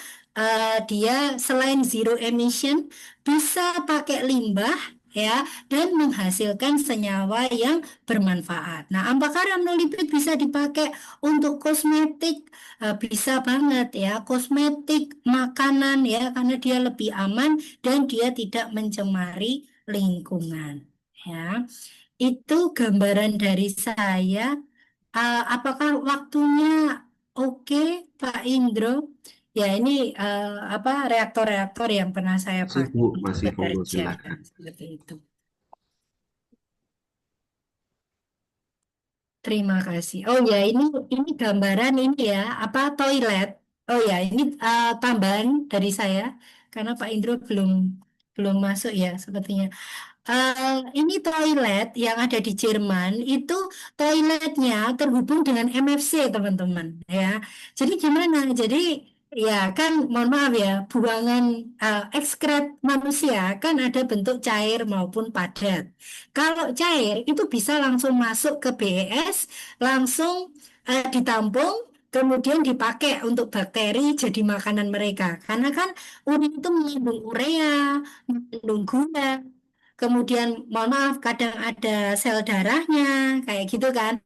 dia selain zero emission bisa pakai limbah ya dan menghasilkan senyawa yang bermanfaat. Nah, apakah ranulipid bisa dipakai untuk kosmetik? Bisa banget ya, kosmetik, makanan ya, karena dia lebih aman dan dia tidak mencemari lingkungan. Ya, itu gambaran dari saya. Apakah waktunya oke, Pak Indro? Ya, ini apa reaktor-reaktor yang pernah saya Masih pakai Bu, untuk masih monggo bekerja silakan. seperti itu. Terima kasih. Oh ya, ini gambaran ini ya, apa toilet. Oh ya, ini tambahan dari saya karena Pak Indro belum belum masuk ya sepertinya. Ini toilet yang ada di Jerman itu toiletnya terhubung dengan MFC teman-teman ya. Jadi gimana? Jadi ya kan mohon maaf ya buangan ekskret manusia kan ada bentuk cair maupun padat. Kalau cair itu bisa langsung masuk ke BES, langsung ditampung. Kemudian dipakai untuk bakteri jadi makanan mereka. Karena kan urin itu mengandung urea, mengandung gula, kemudian mohon maaf kadang ada sel darahnya kayak gitu kan.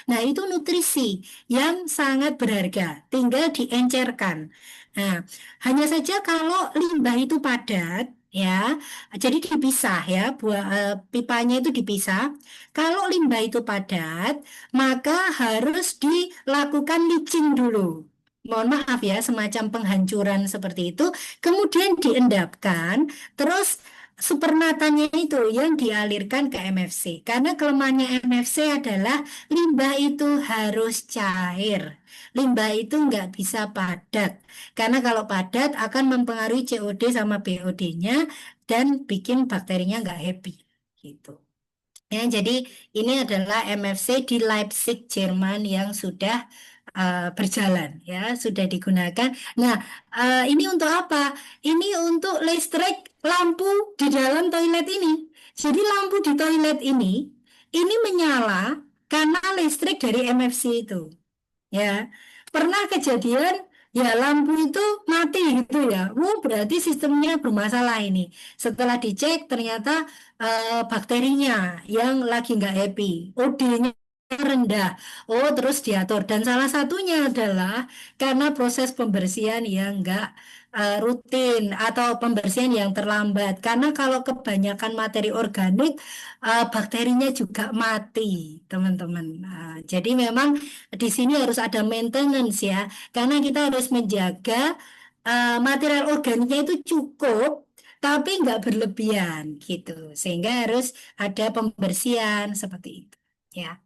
Nah, itu nutrisi yang sangat berharga, tinggal diencerkan. Nah, hanya saja kalau limbah itu padat, ya, jadi dipisah ya, buah pipanya itu dipisah. Kalau limbah itu padat, maka harus dilakukan leaching dulu. Mohon maaf ya, semacam penghancuran seperti itu. Kemudian diendapkan, terus supernatannya itu yang dialirkan ke MFC. Karena kelemahannya MFC adalah limbah itu harus cair. Limbah itu nggak bisa padat. Karena kalau padat akan mempengaruhi COD sama BOD-nya dan bikin bakterinya nggak happy. Gitu. Ya, jadi ini adalah MFC di Leipzig, Jerman yang sudah berjalan, ya, sudah digunakan. Nah, ini untuk apa? Ini untuk listrik lampu di dalam toilet ini. Jadi lampu di toilet ini menyala karena listrik dari MFC itu. Ya, pernah kejadian ya lampu itu mati gitu ya. Berarti sistemnya bermasalah ini. Setelah dicek ternyata bakterinya yang lagi nggak happy. OD-nya rendah. Oh, terus diatur. Dan salah satunya adalah karena proses pembersihan yang nggak rutin atau pembersihan yang terlambat. Karena kalau kebanyakan materi organik, bakterinya juga mati, teman-teman. Nah, jadi memang di sini harus ada maintenance ya, karena kita harus menjaga material organiknya itu cukup, tapi nggak berlebihan gitu. Sehingga harus ada pembersihan seperti itu. Ya,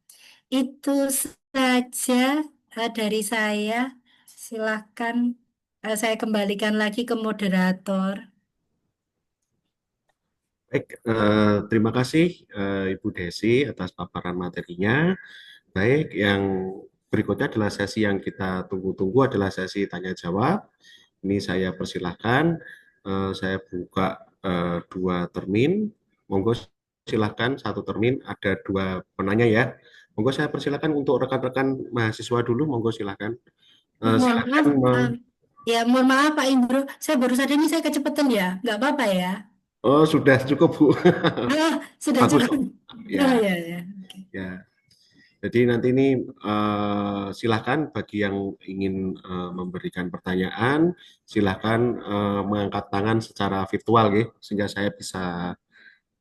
itu saja dari saya. Silakan saya kembalikan lagi ke moderator. Baik, terima kasih Ibu Desi atas paparan materinya. Baik, yang berikutnya adalah sesi yang kita tunggu-tunggu adalah sesi tanya jawab. Ini saya persilahkan, saya buka dua termin. Monggo silahkan satu termin ada dua penanya ya. Monggo saya persilahkan untuk rekan-rekan mahasiswa dulu. Monggo silahkan. Mohon Silahkan. maaf, ya mohon maaf Pak Indro, saya baru saja ini saya kecepatan ya, nggak apa-apa ya. Oh, sudah cukup Bu. Sudah Bagus cukup. kok. Oh Ya, ya ya. Oke. ya. Jadi nanti ini silahkan bagi yang ingin memberikan pertanyaan, silahkan mengangkat tangan secara virtual ya, sehingga saya bisa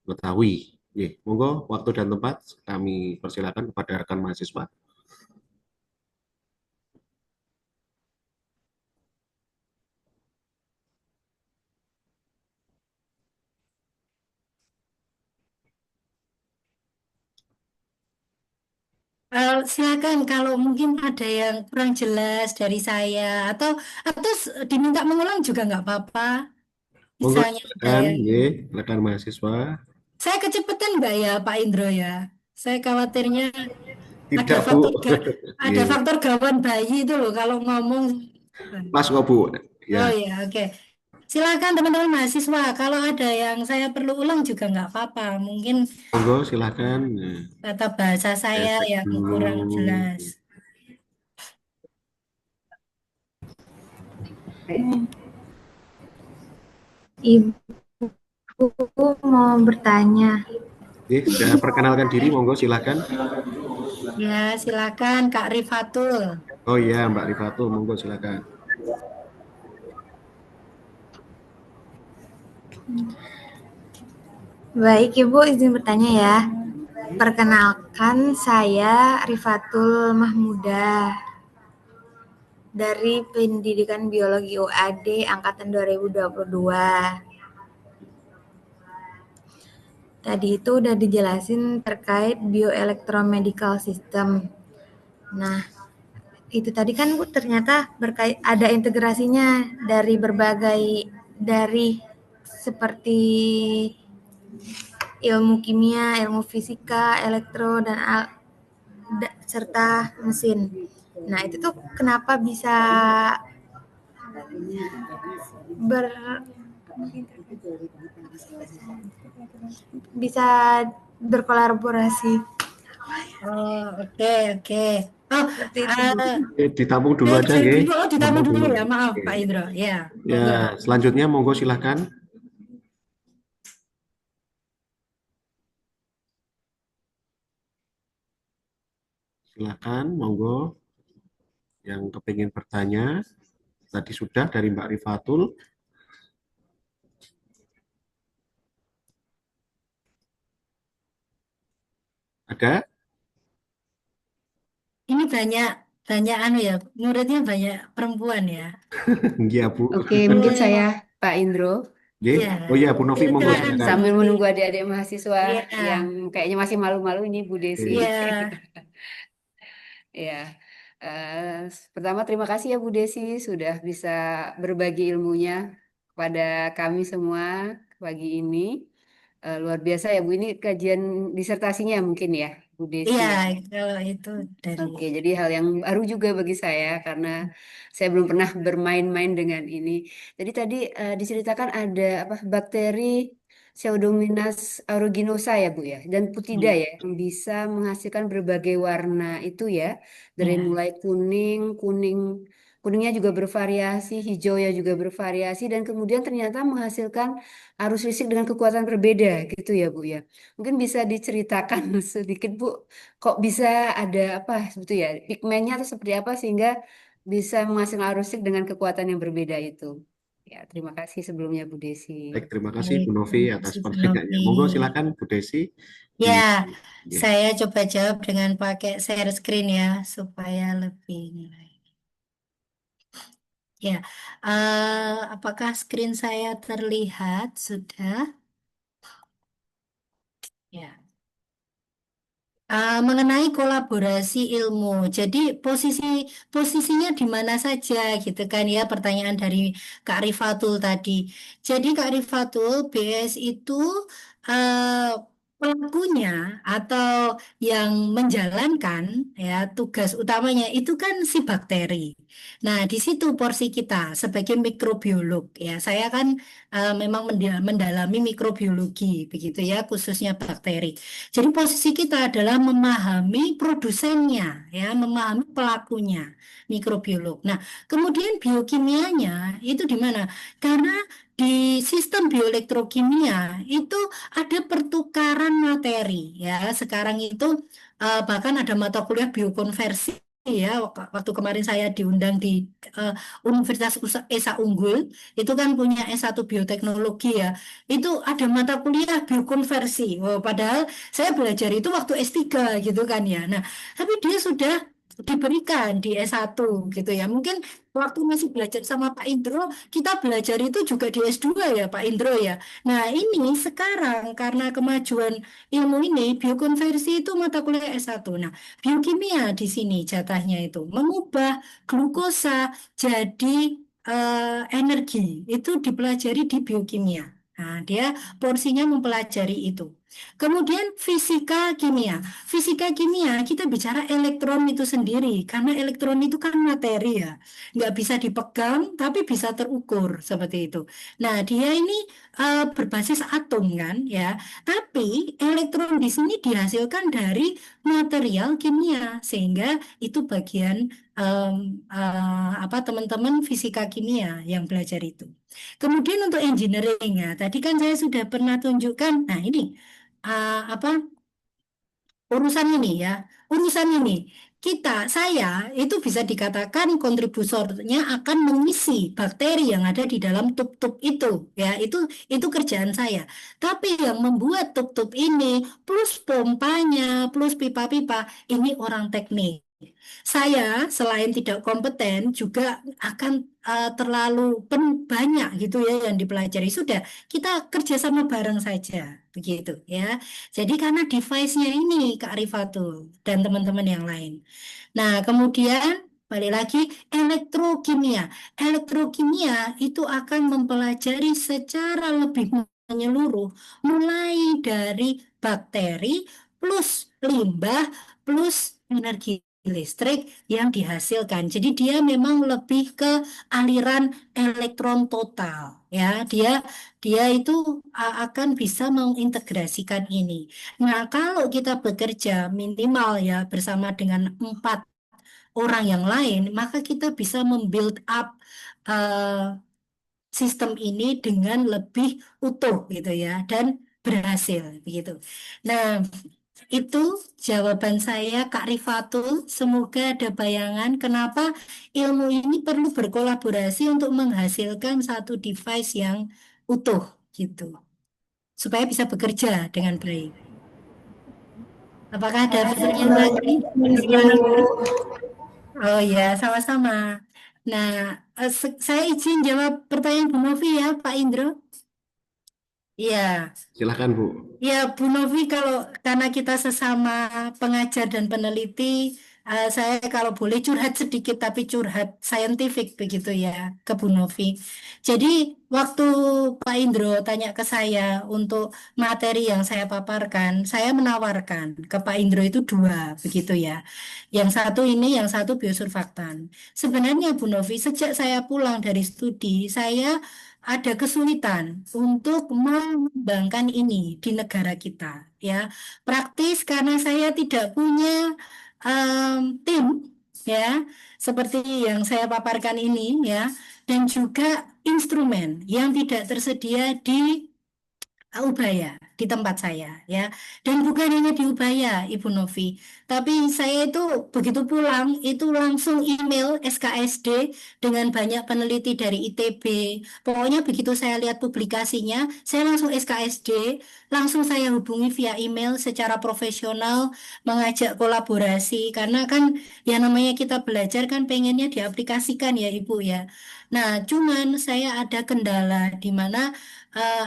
mengetahui. Ya, monggo waktu dan tempat kami persilakan kepada rekan mahasiswa. Silakan kalau mungkin ada yang kurang jelas dari saya atau diminta mengulang juga nggak apa-apa. Monggo Misalnya ada silakan, yang ya, rekan mahasiswa. saya kecepatan nggak ya Pak Indro ya? Saya khawatirnya ada Tidak Bu. faktor ada Ya, faktor gawat bayi itu loh kalau ngomong. pas kok Bu. Oh Ya, ya, oke. Silakan teman-teman mahasiswa, kalau ada yang saya perlu ulang juga nggak apa-apa. Mungkin Monggo silahkan. Nah, tata bahasa saya saya cek yang dulu. kurang jelas. Ibu mau bertanya. Sudah perkenalkan diri, monggo silahkan. Ya, silakan Kak Rifatul. Oh iya, Mbak Rifatul, monggo silahkan. Baik, Ibu izin bertanya ya. Perkenalkan, saya Rifatul Mahmudah dari Pendidikan Biologi UAD angkatan 2022. Tadi itu udah dijelasin terkait bioelectromedical system. Nah, itu tadi kan Bu ternyata ada integrasinya dari berbagai dari seperti ilmu kimia, ilmu fisika, elektro dan serta mesin. Nah, itu tuh kenapa ber bisa berkolaborasi Oh, oke, oke. Oh, seperti itu, Bu. eh, Ditampung dulu aja, jadi nggih. dulu, oh, ditamu Tampung dulu dulu. ya, maaf Oke. Pak Indro. Ya, Ya, monggo. selanjutnya monggo silahkan. Silahkan, monggo. Yang kepingin bertanya, tadi sudah dari Mbak Rifatul. Ada? Ini banyak, banyak anu ya, muridnya banyak perempuan ya. Iya, Bu. Oke, mungkin saya Iya, Pak Indro. Nggih. iya. Oh iya, Bu Novi, monggo Ya, Silakan Bu silakan. sambil Novi. menunggu adik-adik mahasiswa yang Iya, kayaknya masih malu-malu ini Bu Desi. Oke. iya, Ya, pertama terima kasih ya Bu Desi sudah bisa berbagi ilmunya kepada kami semua pagi ini. Luar biasa ya Bu, ini kajian disertasinya mungkin ya Bu Desi iya. ya. Kalau itu dari, Oke, jadi hal yang baru juga bagi saya karena saya belum pernah bermain-main dengan ini. Jadi tadi diceritakan ada apa bakteri Pseudomonas aeruginosa ya Bu ya, dan putida iya, ya yang bisa menghasilkan berbagai warna itu ya, dari iya. mulai kuning, kuningnya juga bervariasi, hijaunya juga bervariasi, dan kemudian ternyata menghasilkan arus listrik dengan kekuatan berbeda gitu ya Bu ya. Mungkin bisa diceritakan sedikit Bu kok bisa ada apa sebetulnya ya pigmennya atau seperti apa sehingga bisa menghasilkan arus listrik dengan kekuatan yang berbeda itu. Ya, terima kasih sebelumnya Bu Desi. Baik, terima kasih Baik, Bu Novi terima atas kasih Bu pertanyaannya. Novi. Monggo silakan Bu Desi di Ya, nggih. saya coba jawab dengan pakai share screen ya, supaya lebih nilai. Ya, apakah screen saya terlihat sudah? Ya. Mengenai kolaborasi ilmu. Jadi posisinya di mana saja gitu kan ya pertanyaan dari Kak Rifatul tadi. Jadi Kak Rifatul BS itu eh, pelakunya atau yang menjalankan ya tugas utamanya itu kan si bakteri. Nah, di situ porsi kita sebagai mikrobiolog ya. Saya kan memang mendalami mikrobiologi begitu ya khususnya bakteri. Jadi posisi kita adalah memahami produsennya, ya, memahami pelakunya, mikrobiolog. Nah, kemudian biokimianya itu di mana? Karena di sistem bioelektrokimia itu ada pertukaran materi, ya. Sekarang itu bahkan ada mata kuliah biokonversi. Ya, waktu kemarin saya diundang di eh, Universitas Esa Unggul, itu kan punya S1 bioteknologi ya. Itu ada mata kuliah biokonversi. Oh, padahal saya belajar itu waktu S3 gitu kan ya. Nah, tapi dia sudah diberikan di S1 gitu ya. Mungkin waktu masih belajar sama Pak Indro, kita belajar itu juga di S2 ya Pak Indro ya. Nah, ini sekarang karena kemajuan ilmu ini, biokonversi itu mata kuliah S1. Nah, biokimia di sini jatahnya itu mengubah glukosa jadi energi. Itu dipelajari di biokimia. Nah, dia porsinya mempelajari itu. Kemudian fisika kimia. Fisika kimia kita bicara elektron itu sendiri karena elektron itu kan materi ya, nggak bisa dipegang tapi bisa terukur seperti itu. Nah dia ini berbasis atom kan ya, tapi elektron di sini dihasilkan dari material kimia sehingga itu bagian apa teman-teman fisika kimia yang belajar itu. Kemudian untuk engineering ya, tadi kan saya sudah pernah tunjukkan. Nah ini apa urusan ini ya, urusan ini saya itu bisa dikatakan kontributornya akan mengisi bakteri yang ada di dalam tub-tub itu ya, itu kerjaan saya. Tapi yang membuat tub-tub ini plus pompanya plus pipa-pipa ini orang teknik. Saya selain tidak kompeten juga akan terlalu banyak gitu ya yang dipelajari. Sudah, kita kerjasama bareng saja begitu ya. Jadi karena device-nya ini Kak Rifatul dan teman-teman yang lain. Nah, kemudian balik lagi elektrokimia. Elektrokimia itu akan mempelajari secara lebih menyeluruh mulai dari bakteri plus limbah plus energi listrik yang dihasilkan. Jadi dia memang lebih ke aliran elektron total ya. Dia itu akan bisa mengintegrasikan ini. Nah, kalau kita bekerja minimal ya bersama dengan 4 orang yang lain, maka kita bisa membuild up eh, sistem ini dengan lebih utuh gitu ya dan berhasil begitu. Nah, itu jawaban saya Kak Rifatul. Semoga ada bayangan kenapa ilmu ini perlu berkolaborasi untuk menghasilkan satu device yang utuh gitu. Supaya bisa bekerja dengan baik. Apakah ada pertanyaan lagi? Silakan. Oh ya, sama-sama. Nah, saya izin jawab pertanyaan Bu Novi ya, Pak Indro. Iya. Silakan Bu. Ya, Bu Novi, kalau karena kita sesama pengajar dan peneliti, saya kalau boleh curhat sedikit, tapi curhat saintifik begitu ya ke Bu Novi. Jadi, waktu Pak Indro tanya ke saya untuk materi yang saya paparkan, saya menawarkan ke Pak Indro itu 2, begitu ya. Yang satu ini, yang satu biosurfaktan. Sebenarnya Bu Novi, sejak saya pulang dari studi, saya ada kesulitan untuk mengembangkan ini di negara kita ya. Praktis karena saya tidak punya tim ya seperti yang saya paparkan ini ya, dan juga instrumen yang tidak tersedia di Ubaya di tempat saya ya, dan bukan hanya di Ubaya Ibu Novi, tapi saya itu begitu pulang itu langsung email SKSD dengan banyak peneliti dari ITB. Pokoknya begitu saya lihat publikasinya saya langsung SKSD, langsung saya hubungi via email secara profesional mengajak kolaborasi karena kan yang namanya kita belajar kan pengennya diaplikasikan ya Ibu ya. Nah cuman saya ada kendala di mana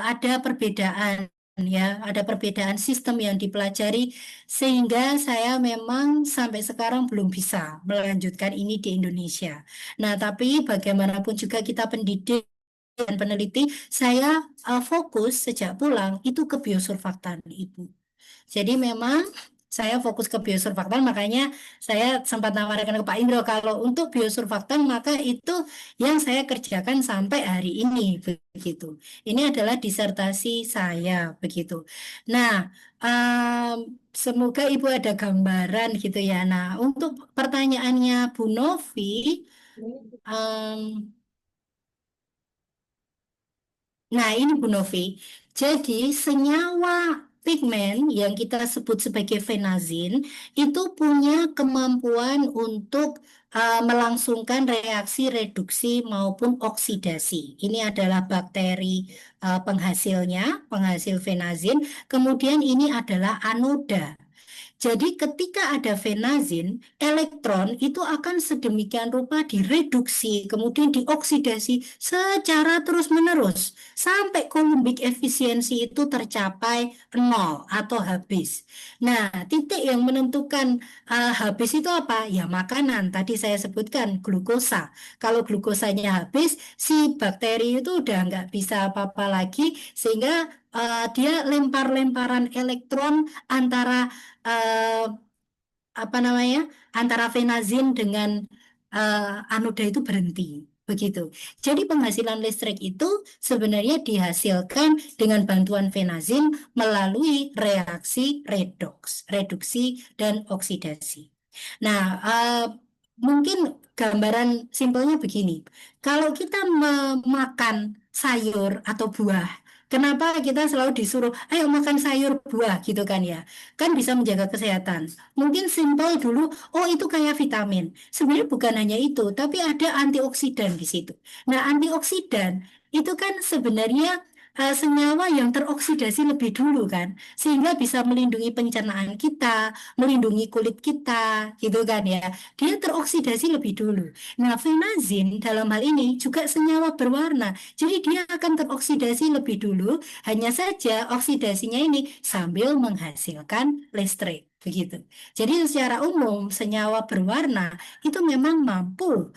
ada perbedaan ya, ada perbedaan sistem yang dipelajari sehingga saya memang sampai sekarang belum bisa melanjutkan ini di Indonesia. Nah, tapi bagaimanapun juga kita pendidik dan peneliti, saya fokus sejak pulang itu ke biosurfaktan, Ibu. Jadi memang saya fokus ke biosurfaktan, makanya saya sempat nawarkan ke Pak Indro kalau untuk biosurfaktan maka itu yang saya kerjakan sampai hari ini begitu. Ini adalah disertasi saya begitu. Nah, semoga Ibu ada gambaran gitu ya. Nah, untuk pertanyaannya Bu Novi, em, nah, ini Bu Novi. Jadi, senyawa pigmen yang kita sebut sebagai fenazin itu punya kemampuan untuk melangsungkan reaksi reduksi maupun oksidasi. Ini adalah bakteri penghasilnya, penghasil fenazin. Kemudian ini adalah anoda. Jadi ketika ada fenazin, elektron itu akan sedemikian rupa direduksi, kemudian dioksidasi secara terus-menerus sampai Coulombic efisiensi itu tercapai 0 atau habis. Nah, titik yang menentukan habis itu apa? Ya makanan. Tadi saya sebutkan glukosa. Kalau glukosanya habis, si bakteri itu udah nggak bisa apa-apa lagi, sehingga dia lempar-lemparan elektron antara eh, apa namanya antara fenazin dengan anoda itu berhenti. Begitu. Jadi penghasilan listrik itu sebenarnya dihasilkan dengan bantuan fenazin melalui reaksi reduksi dan oksidasi. Nah, mungkin gambaran simpelnya begini. Kalau kita memakan sayur atau buah, kenapa kita selalu disuruh, ayo makan sayur buah gitu kan ya? Kan bisa menjaga kesehatan. Mungkin simpel dulu, oh itu kayak vitamin. Sebenarnya bukan hanya itu, tapi ada antioksidan di situ. Nah, antioksidan itu kan sebenarnya senyawa yang teroksidasi lebih dulu kan, sehingga bisa melindungi pencernaan kita, melindungi kulit kita, gitu kan ya. Dia teroksidasi lebih dulu. Nah, fenazin dalam hal ini juga senyawa berwarna, jadi dia akan teroksidasi lebih dulu, hanya saja oksidasinya ini sambil menghasilkan listrik. Begitu. Jadi secara umum senyawa berwarna itu memang mampu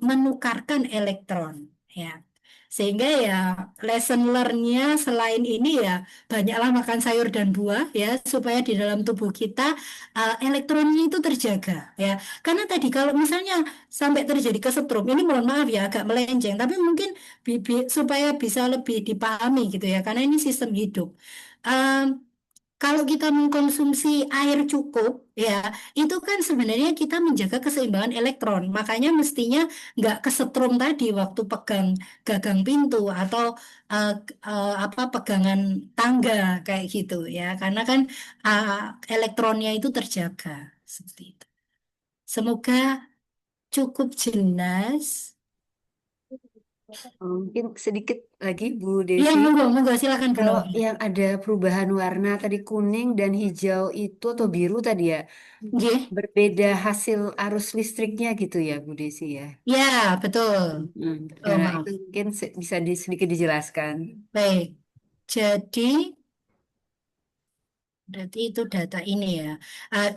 menukarkan elektron. Ya. Sehingga ya lesson learn-nya selain ini ya banyaklah makan sayur dan buah ya supaya di dalam tubuh kita elektronnya itu terjaga ya. Karena tadi kalau misalnya sampai terjadi kesetrum, ini mohon maaf ya agak melenceng, tapi mungkin supaya bisa lebih dipahami gitu ya, karena ini sistem hidup. Em, Kalau kita mengkonsumsi air cukup, ya, itu kan sebenarnya kita menjaga keseimbangan elektron. Makanya mestinya nggak kesetrum tadi waktu pegang gagang pintu atau eh, apa pegangan tangga kayak gitu, ya. Karena kan uh, elektronnya itu terjaga seperti itu. Semoga cukup jelas. Mungkin sedikit lagi Bu Ya, Desi. monggo, monggo, silakan Bu Kalau Naomi. yang ada perubahan warna tadi kuning dan hijau itu atau biru tadi ya, Nggih. berbeda hasil arus listriknya gitu ya Bu Desi ya. Ya, betul. Oh, Nah, maaf. itu mungkin bisa sedikit dijelaskan. Baik. Jadi berarti itu data ini ya.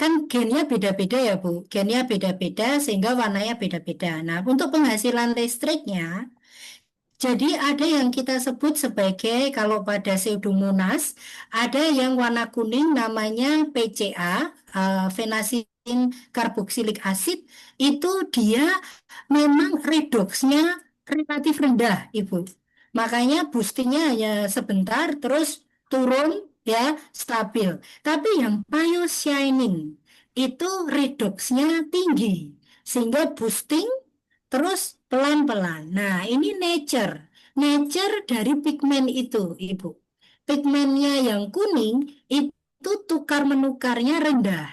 Kan gennya beda-beda ya, Bu. Gennya beda-beda sehingga warnanya beda-beda. Nah, untuk penghasilan listriknya, jadi ada yang kita sebut sebagai kalau pada Pseudomonas, ada yang warna kuning namanya PCA, phenacetin carboxylic acid, itu dia memang redoksnya relatif rendah, Ibu. Makanya boostingnya hanya sebentar, terus turun ya, stabil. Tapi yang shining itu redoksnya tinggi, sehingga boosting terus pelan-pelan. Nah, ini nature. Nature dari pigmen itu, Ibu. Pigmennya yang kuning itu tukar menukarnya rendah.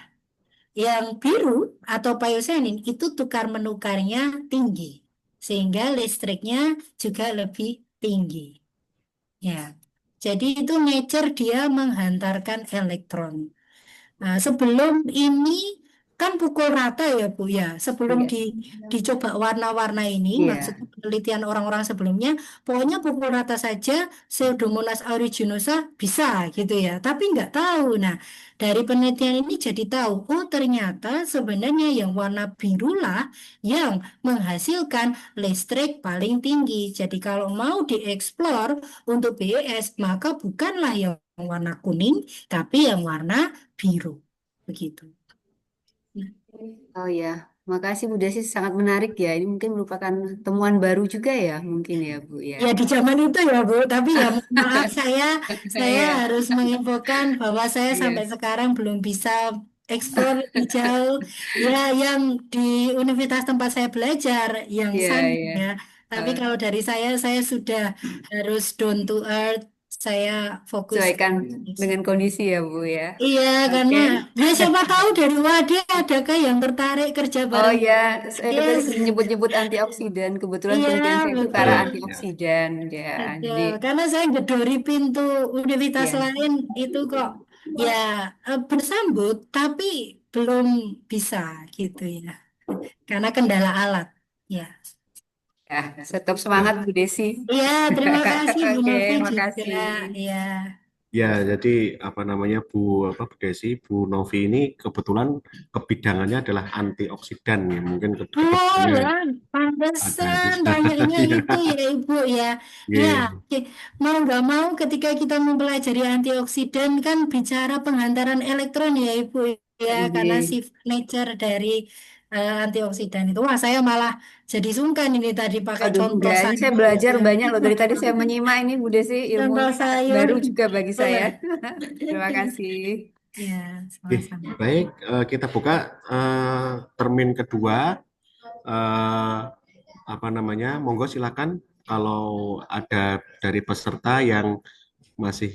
Yang biru atau pyoceanin itu tukar menukarnya tinggi. Sehingga listriknya juga lebih tinggi. Ya. Jadi itu nature dia menghantarkan elektron. Nah, sebelum ini kan pukul rata ya Bu ya. Sebelum Iya. dicoba warna-warna ini, Iya. maksudnya penelitian orang-orang sebelumnya, pokoknya pukul rata saja Pseudomonas aeruginosa bisa gitu ya. Tapi nggak tahu. Nah, dari penelitian ini jadi tahu, oh ternyata sebenarnya yang warna birulah yang menghasilkan listrik paling tinggi. Jadi kalau mau dieksplor untuk BES, maka bukanlah yang warna kuning, tapi yang warna biru. Begitu. Oh ya, makasih Bu Desi sangat menarik ya. Ini mungkin merupakan temuan baru juga ya, mungkin ya Bu ya. Ya di zaman itu ya Bu, tapi ya mohon maaf saya Iya, harus menginfokan bahwa saya sampai iya, sekarang belum bisa eksplor lebih jauh. Ya yang di universitas tempat saya belajar yang iya, sana iya. ya. Tapi Eh, kalau dari saya sudah harus down to earth. Saya fokus ke Sesuaikan Indonesia. dengan kondisi ya Bu ya. Iya, karena Oke. ya siapa tahu dari Wadah adakah yang tertarik kerja Oh bareng. ya, saya tadi Yes, nyebut-nyebut antioksidan. Kebetulan iya penelitian saya itu ke arah betul. Ya. antioksidan ya. Betul, Jadi karena saya gedori pintu universitas ya, lain itu kok ya bersambut, tapi belum bisa gitu ya, karena kendala alat. Ya, ya, tetap semangat Bu Desi. iya terima kasih Bu Oke, Novi juga. makasih. Ya. Ya, jadi apa namanya Bu Desi, Bu Novi ini kebetulan kebidangannya adalah antioksidan ya. Mungkin Oh kedepannya ya, ada pantesan bisa. tanyanya Iya, itu ya Ibu ya. Ya, iya. oke. Mau nggak mau ketika kita mempelajari antioksidan kan bicara penghantaran elektron ya Ibu ya, karena Nggih. nature dari antioksidan itu. Wah, saya malah jadi sungkan ini tadi pakai Aduh, contoh enggak. Ini saya sayur belajar ya. banyak loh. Dari tadi saya menyimak ini Bu Desi Contoh ilmunya sayur. baru juga bagi saya. Boleh. Terima kasih. Ya, Oke, sama-sama. baik. Kita buka termin kedua. Eh, Apa namanya? Monggo silakan kalau ada dari peserta yang masih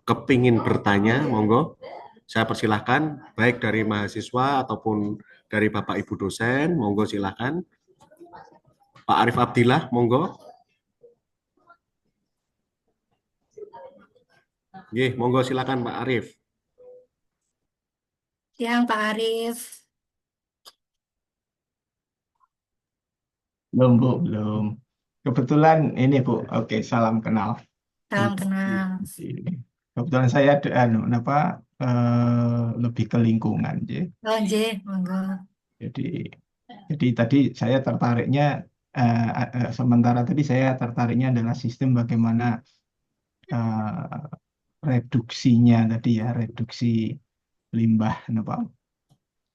kepingin bertanya, monggo. Saya persilahkan, baik dari mahasiswa ataupun dari Bapak Ibu dosen, monggo silakan. Pak Arif Abdillah, monggo. Nggih, monggo silakan Pak Arif. Yang Pak Arif. Belum, Bu, belum. Kebetulan ini, Bu. Oke, salam kenal. Salam kenal. Kebetulan saya apa lebih ke lingkungan, J. Oh, J, monggo. Jadi jadi tadi saya tertariknya sementara tadi saya tertariknya adalah sistem bagaimana eh, reduksinya tadi ya, reduksi limbah apa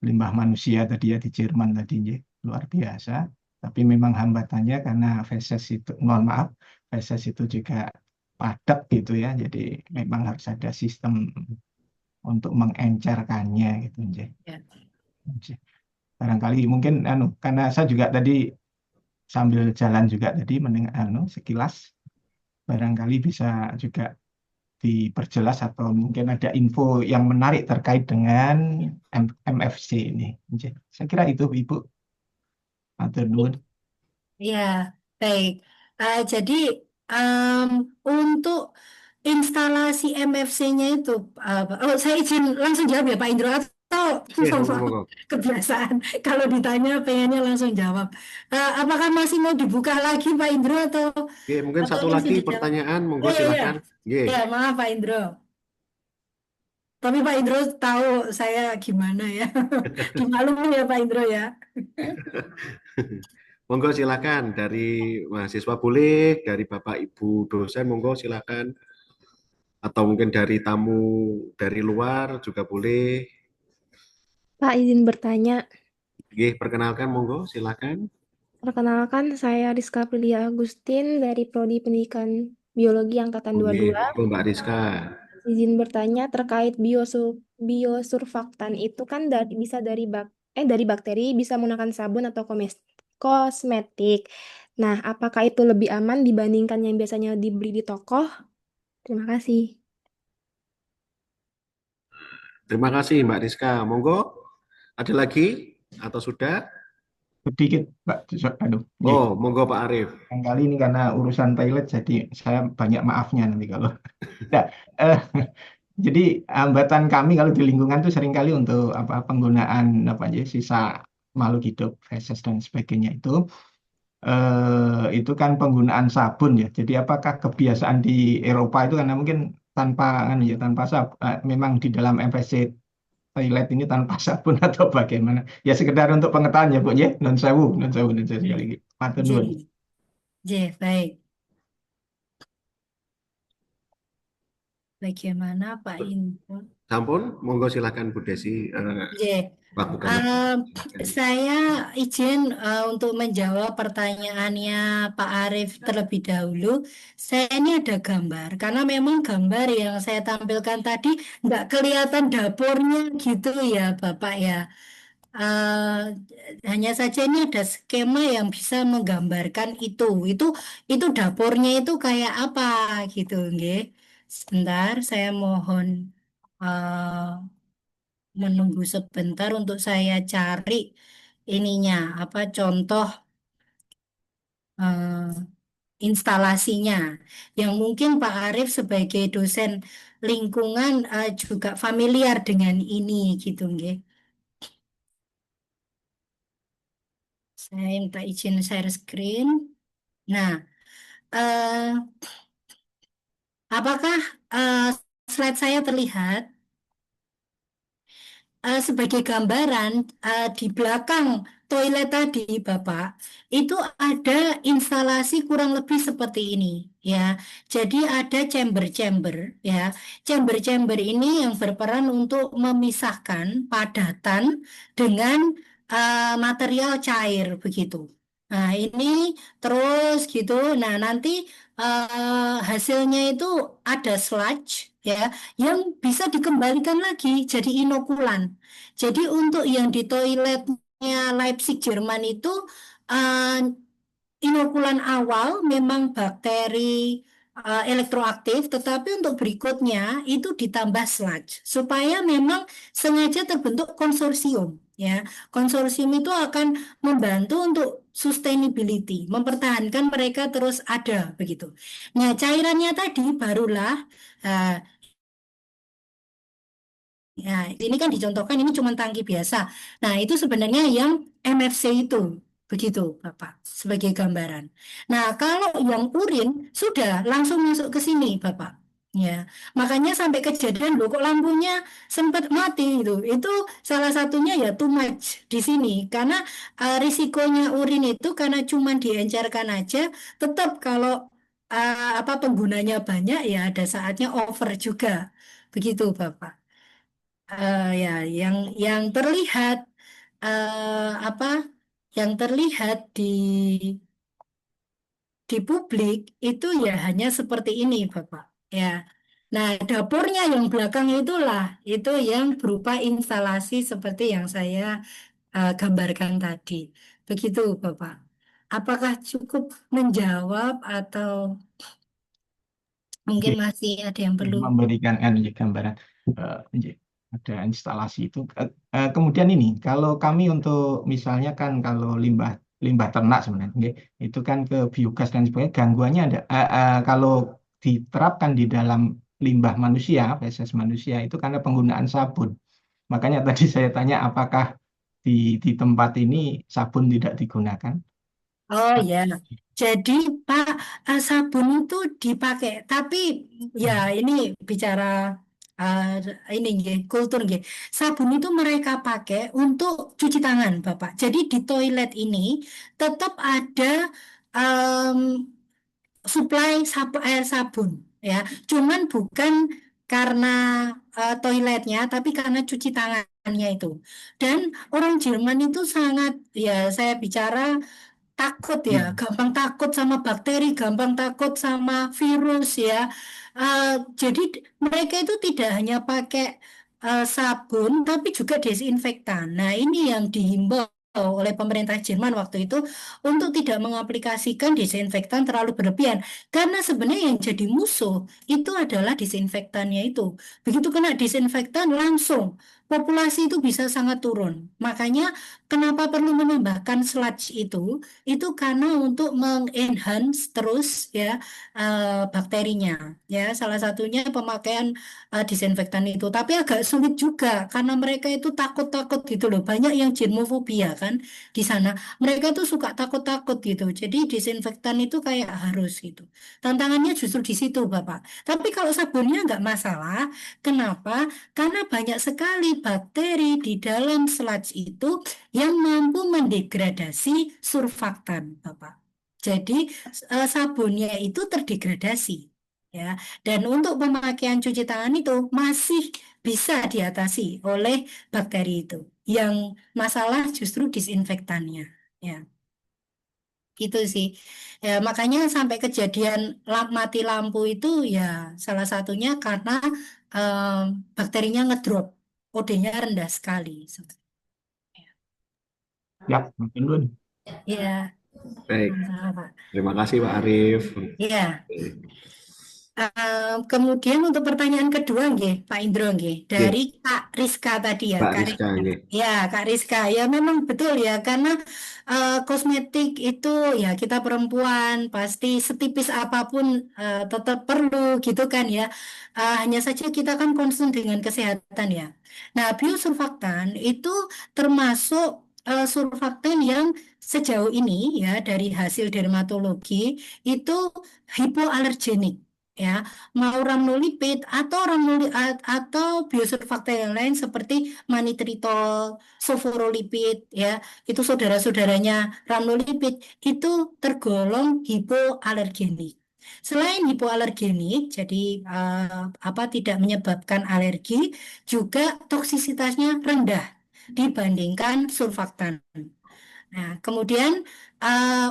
limbah manusia tadi ya di Jerman tadi, J. Luar biasa. Tapi memang hambatannya karena feses itu, mohon maaf, feses itu juga padat gitu ya. Jadi memang harus ada sistem untuk mengencerkannya gitu, Nje. Ya. Nje. Barangkali mungkin karena saya juga tadi sambil jalan juga tadi mendengar sekilas, barangkali bisa juga diperjelas atau mungkin ada info yang menarik terkait dengan MFC ini, Nje. Saya kira itu Ibu. Matur nuwun. Ya, baik. Jadi em, untuk instalasi MFC-nya itu, oh saya izin langsung jawab ya Pak Indro atau Nggih, monggo monggo. kebiasaan kalau ditanya pengennya langsung jawab. Apakah masih mau dibuka lagi Pak Indro Nggih, mungkin atau satu langsung lagi dijawab? pertanyaan, monggo Iya, iya. silakan. Nggih. Ya, maaf Pak Indro. Tapi Pak Indro tahu saya gimana ya. Dimaklumi ya Pak Indro ya. Monggo silakan dari mahasiswa boleh, dari Bapak Ibu dosen monggo silakan atau mungkin dari tamu dari luar juga boleh. Pak, izin bertanya. Nggih, perkenalkan monggo silakan. Perkenalkan, saya Rizka Prilia Agustin dari Prodi Pendidikan Biologi Angkatan Nggih, 22. monggo Mbak Rizka. Izin bertanya terkait biosurfaktan itu kan bisa dari bakteri, bisa menggunakan sabun atau kosmetik. Nah, apakah itu lebih aman dibandingkan yang biasanya dibeli di toko? Terima kasih. Terima kasih Mbak Rizka. Monggo, ada lagi atau sudah? Sedikit, Pak. Aduh, nggih. Oh, monggo Pak Arif. Yang kali ini karena urusan toilet, jadi saya banyak maafnya nanti kalau. Nah, eh, jadi hambatan kami kalau di lingkungan itu seringkali untuk apa penggunaan apa aja sisa makhluk hidup, feses dan sebagainya itu kan penggunaan sabun ya. Jadi apakah kebiasaan di Eropa itu karena mungkin tanpa kan ya tanpa memang di dalam MPC toilet ini tanpa sabun atau bagaimana? Ya sekedar untuk pengetahuan ya Bu ya. Non sewu sekali lagi. Matur nuwun. J, J, baik. Bagaimana Pak Indro? Sampun, monggo silakan Bu Desi J, lakukan lagi. eh, saya izin untuk menjawab pertanyaannya Pak Arief terlebih dahulu. Saya ini ada gambar, karena memang gambar yang saya tampilkan tadi nggak kelihatan dapurnya gitu ya Bapak ya. Eh, Hanya saja ini ada skema yang bisa menggambarkan itu. Itu dapurnya itu kayak apa gitu, nggih. Sebentar, saya mohon menunggu sebentar untuk saya cari ininya apa contoh eh, instalasinya yang mungkin Pak Arief sebagai dosen lingkungan juga familiar dengan ini gitu nggih. Saya minta izin share screen. Nah, eh, Apakah eh, slide saya terlihat? Sebagai gambaran di belakang toilet tadi, Bapak, itu ada instalasi kurang lebih seperti ini, ya. Jadi ada chamber-chamber, ya. Chamber-chamber ini yang berperan untuk memisahkan padatan dengan material cair, begitu. Nah, ini terus gitu. Nah, nanti hasilnya itu ada sludge, ya, yang bisa dikembalikan lagi jadi inokulan. Jadi untuk yang di toiletnya Leipzig Jerman itu eh, inokulan awal memang bakteri elektroaktif, tetapi untuk berikutnya itu ditambah sludge supaya memang sengaja terbentuk konsorsium. Ya, konsorsium itu akan membantu untuk sustainability, mempertahankan mereka terus ada begitu. Nah, cairannya tadi barulah eh, ya, ini kan dicontohkan ini cuma tangki biasa. Nah, itu sebenarnya yang MFC itu. Begitu, Bapak, sebagai gambaran. Nah, kalau yang urin sudah langsung masuk ke sini, Bapak. Ya, makanya sampai kejadian loh kok lampunya sempat mati itu. Itu salah satunya ya too much di sini karena risikonya urin itu karena cuma diencerkan aja, tetap kalau apa penggunanya banyak ya ada saatnya over juga. Begitu, Bapak. Ya, yang terlihat apa yang terlihat di publik itu ya hanya seperti ini, Bapak. Ya. Nah, dapurnya yang belakang itulah itu yang berupa instalasi seperti yang saya gambarkan tadi. Begitu, Bapak. Apakah cukup menjawab atau Oke, mungkin masih ada yang perlu? memberikan gambaran nggih, ada instalasi itu. Kemudian ini, kalau kami untuk misalnya kan kalau limbah limbah ternak sebenarnya, nggih, itu kan ke biogas dan sebagainya, gangguannya ada. Kalau diterapkan di dalam limbah manusia, feses manusia itu karena penggunaan sabun. Makanya tadi saya tanya apakah di tempat ini sabun tidak digunakan? Oh ya, jadi Pak sabun itu dipakai, tapi ya ini bicara uh, ini nggih, kultur nggih. Sabun itu mereka pakai untuk cuci tangan, Bapak. Jadi di toilet ini tetap ada em, suplai air sabun, ya. Cuman bukan karena toiletnya, tapi karena cuci tangannya itu. Dan orang Jerman itu sangat, ya saya bicara takut ya, Hmm. gampang takut sama bakteri, gampang takut sama virus ya. Eh, jadi mereka itu tidak hanya pakai sabun, tapi juga desinfektan. Nah, ini yang dihimbau oleh pemerintah Jerman waktu itu untuk tidak mengaplikasikan desinfektan terlalu berlebihan. Karena sebenarnya yang jadi musuh itu adalah desinfektannya itu. Begitu kena desinfektan langsung populasi itu bisa sangat turun. Makanya kenapa perlu menambahkan sludge itu karena untuk mengenhance terus ya bakterinya ya salah satunya pemakaian disinfektan itu tapi agak sulit juga karena mereka itu takut-takut gitu loh banyak yang germofobia kan di sana mereka tuh suka takut-takut gitu jadi disinfektan itu kayak harus gitu tantangannya justru di situ Bapak tapi kalau sabunnya nggak masalah kenapa karena banyak sekali bakteri di dalam sludge itu yang mampu mendegradasi surfaktan, Bapak. Jadi sabunnya itu terdegradasi, ya. Dan untuk pemakaian cuci tangan itu masih bisa diatasi oleh bakteri itu. Yang masalah justru disinfektannya, ya. Gitu sih. Ya, makanya sampai kejadian mati lampu itu ya salah satunya karena em, bakterinya ngedrop, OD-nya rendah sekali. Ya, mungkin dulu. Ya, Baik, sama-sama, Pak. terima kasih Pak Arief. Ya, kemudian untuk pertanyaan kedua, nggih, Pak Indro, nggih, dari Oke, Kak Rizka tadi ya, Mbak Kak Rizka, Rizka. oke. Ya, Kak Rizka, ya memang betul ya, karena kosmetik itu ya kita perempuan pasti setipis apapun tetap perlu gitu kan ya. Hanya saja kita kan concern dengan kesehatan ya. Nah, biosurfaktan itu termasuk surfaktan yang sejauh ini ya dari hasil dermatologi itu hipoalergenik. ya, mau rhamnolipid atau atau biosurfaktan yang lain seperti manitritol, soforolipid, ya, itu saudara-saudaranya rhamnolipid itu tergolong hipoalergenik. Selain hipoalergenik, jadi apa tidak menyebabkan alergi, juga toksisitasnya rendah dibandingkan surfaktan. Nah, kemudian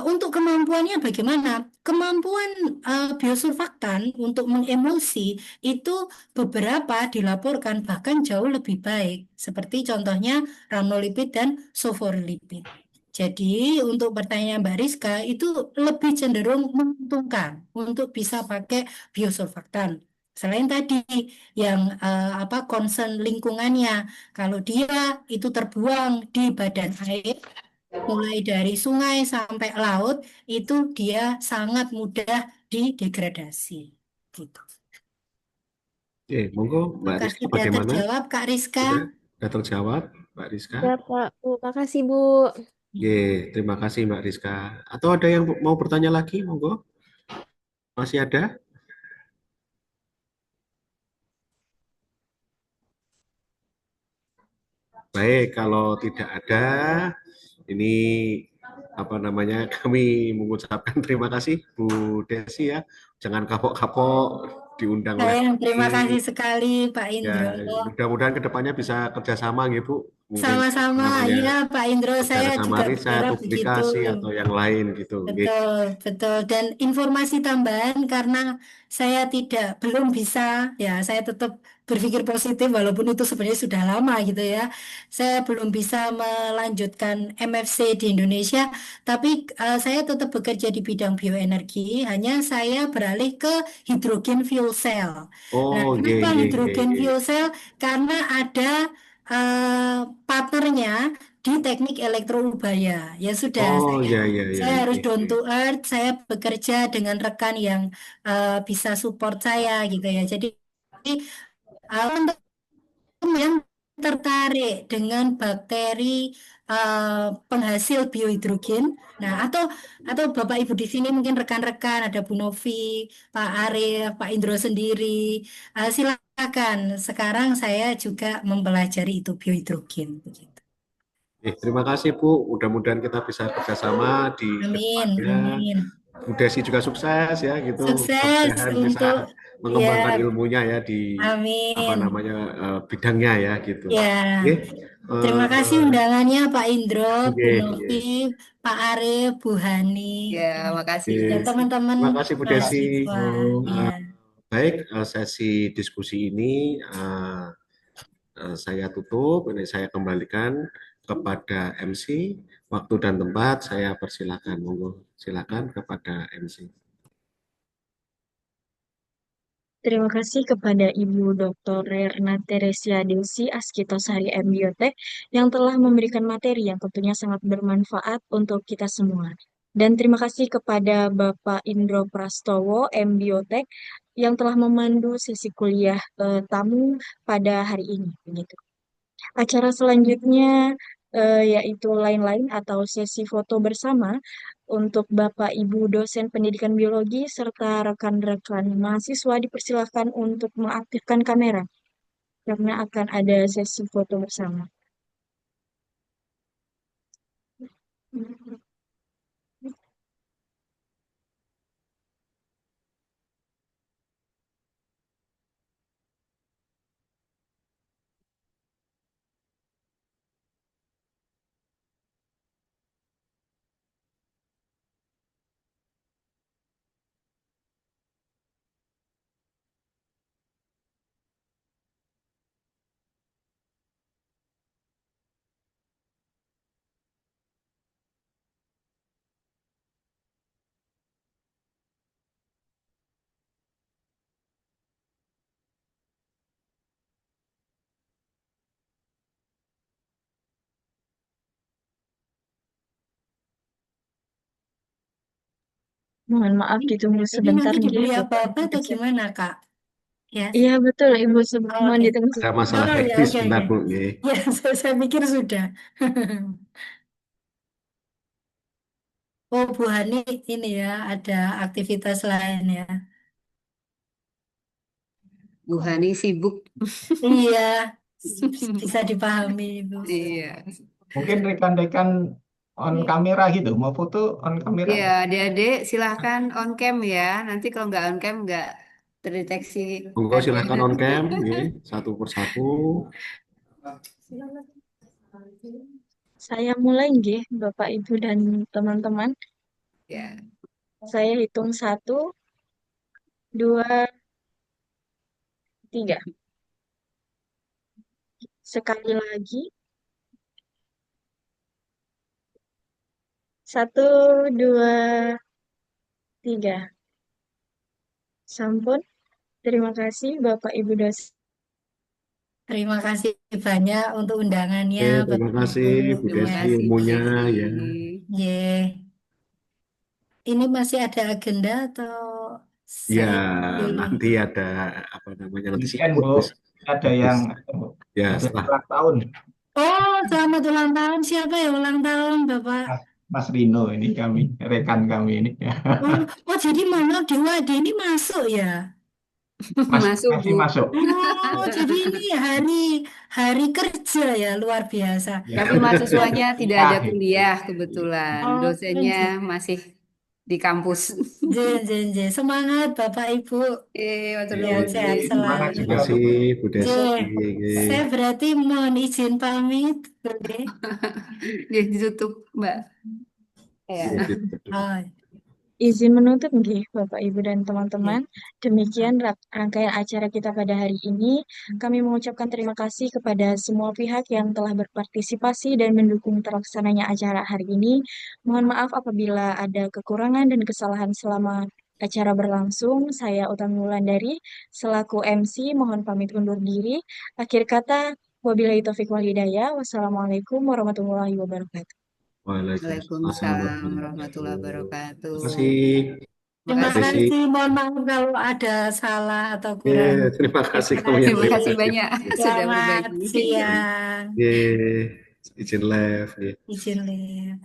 untuk kemampuannya bagaimana? Kemampuan biosurfaktan untuk mengemulsi itu beberapa dilaporkan bahkan jauh lebih baik, seperti contohnya rhamnolipid dan soforolipid. Jadi untuk pertanyaan Mbak Rizka itu lebih cenderung menguntungkan untuk bisa pakai biosurfaktan. Selain tadi yang apa concern lingkungannya, kalau dia itu terbuang di badan air mulai dari sungai sampai laut itu dia sangat mudah didegradasi gitu. Oke, monggo Mbak Apakah Rizka sudah bagaimana? terjawab Kak Rizka? Sudah terjawab Mbak Rizka? Ya, Pak. Bu, makasih, Bu. Oke, terima kasih Mbak Rizka. Atau ada yang mau bertanya lagi? Monggo. Masih ada? Baik, kalau tidak ada, ini apa namanya, kami mengucapkan terima kasih Bu Desi ya. Jangan kapok-kapok diundang Terima kasih lagi. sekali Pak Ya, Indro. mudah-mudahan kedepannya bisa kerjasama gitu, mungkin apa Sama-sama, namanya, iya Pak Indro, saya bersama juga riset, berharap begitu. publikasi atau yang lain gitu. Oke. Betul, betul. Dan informasi tambahan karena saya belum bisa, ya saya tetap berpikir positif walaupun itu sebenarnya sudah lama gitu ya. Saya belum bisa melanjutkan MFC di Indonesia, tapi saya tetap bekerja di bidang bioenergi, hanya saya beralih ke hidrogen fuel cell. Nah, Oh, ye kenapa ye ye hidrogen ye. fuel cell? Karena ada partnernya di teknik elektroubaya. Ya sudah, Oh, ya ya ya saya harus ye down ye. to earth, saya bekerja dengan rekan yang bisa support saya gitu ya. Jadi untuk yang tertarik dengan bakteri penghasil biohidrogen, nah atau Bapak Ibu di sini mungkin rekan-rekan ada Bu Novi, Pak Arief, Pak Indro sendiri, silakan. Sekarang saya juga mempelajari itu biohidrogen. Begitu. Terima kasih Bu. Mudah-mudahan kita bisa kerjasama di Amin, kedepannya. amin. Bu Desi juga sukses ya gitu. Sukses Mudah-mudahan bisa untuk mengembangkan ya, ilmunya ya di apa amin. namanya, bidangnya ya gitu. Oke. Ya, terima kasih eh, undangannya Pak Indro, oke, Bu oke. Novi, Pak Arief, Bu Hani, Ya, makasih Bu dan Desi. teman-teman Terima kasih Bu Desi. mahasiswa. Ya, Baik, sesi diskusi ini saya tutup. Ini saya kembalikan kepada MC. Waktu dan tempat saya persilakan. Monggo, silakan kepada MC. Terima kasih kepada Ibu Dr. Rerna Teresia Desi Askitosari MBiotek yang telah memberikan materi yang tentunya sangat bermanfaat untuk kita semua. Dan terima kasih kepada Bapak Indro Prastowo MBiotek yang telah memandu sesi kuliah tamu pada hari ini. Begitu. Acara selanjutnya yaitu lain-lain atau sesi foto bersama untuk Bapak Ibu dosen pendidikan biologi serta rekan-rekan mahasiswa dipersilakan untuk mengaktifkan kamera karena akan ada sesi foto bersama. Mohon maaf ditunggu jadi sebentar nanti nih ya dibeli Bapak apa-apa Ibu atau dosen. gimana, Kak? Ya, Iya betul Ibu, oh, mohon oke. ditunggu Ada masalah Oh ya, teknis oke, sebentar oke. Bu. Nggih. Ya, saya pikir sudah. Oh, Bu Hani ini ya, ada aktivitas lain ya. Bu Hani sibuk. Iya, bisa dipahami itu. Iya. Mungkin rekan-rekan on kamera gitu, mau foto on kamera. Iya, adik-adik silahkan on cam ya. Nanti kalau nggak on cam nggak terdeteksi Monggo ada. silahkan on cam, nggih, satu persatu. Saya mulai nggih, Bapak, Ibu, dan teman-teman. Ya. Saya hitung 1, 2, 3. Sekali lagi. 1, 2, 3. Sampun. Terima kasih Bapak Ibu dosen. Terima kasih banyak untuk undangannya, Terima Bapak kasih Ibu. Bu Terima Desi kasih Bu ilmunya Desi. ya. Yeah. Ini masih ada agenda atau Ya, saya nanti ada apa namanya nanti Weekend, sibuk Bu. wis. Ada Habis yang ya ada setelah ulang tahun. Oh, selamat ulang tahun. Siapa yang ulang tahun, Bapak? Mas Rino ini kami, rekan kami ini. Oh, oh jadi Mono Dewade ini masuk ya? Masuk Masih Bu. masuk. Oh, jadi ini hari hari kerja ya, luar biasa. Ya. Tapi mahasiswanya tidak ada Akhir. kuliah kebetulan. Oh, Dosennya masih di kampus. Semangat Bapak Ibu. Matur Oke, nuwun Bu Sehat-sehat Desi. Semangat selalu. terima juga kasih untuk Bu J, Desi. saya berarti mohon izin pamit. Boleh? Dia ditutup, Mbak. Ya. Oh, Izin menutup nggih Bapak Ibu dan ya. teman-teman. Demikian rangkaian acara kita pada hari ini. Kami mengucapkan terima kasih kepada semua pihak yang telah berpartisipasi dan mendukung terlaksananya acara hari ini. Mohon maaf apabila ada kekurangan dan kesalahan selama acara berlangsung. Saya Utami Wulandari selaku MC mohon pamit undur diri. Akhir kata, wabillahi taufiq wal hidayah. Wassalamualaikum warahmatullahi wabarakatuh. Waalaikumsalam Waalaikumsalam warahmatullahi warahmatullahi wabarakatuh. wabarakatuh. Terima kasih Terima Terima Bu kasih. Desi. kasih. Mohon maaf kalau ada salah atau Ya, kurang. terima kasih Terima kamu yang Terima kasih. terima kasih kasih. banyak sudah Selamat berbagi. siang. Ye, izin live. Ye. Izin lihat.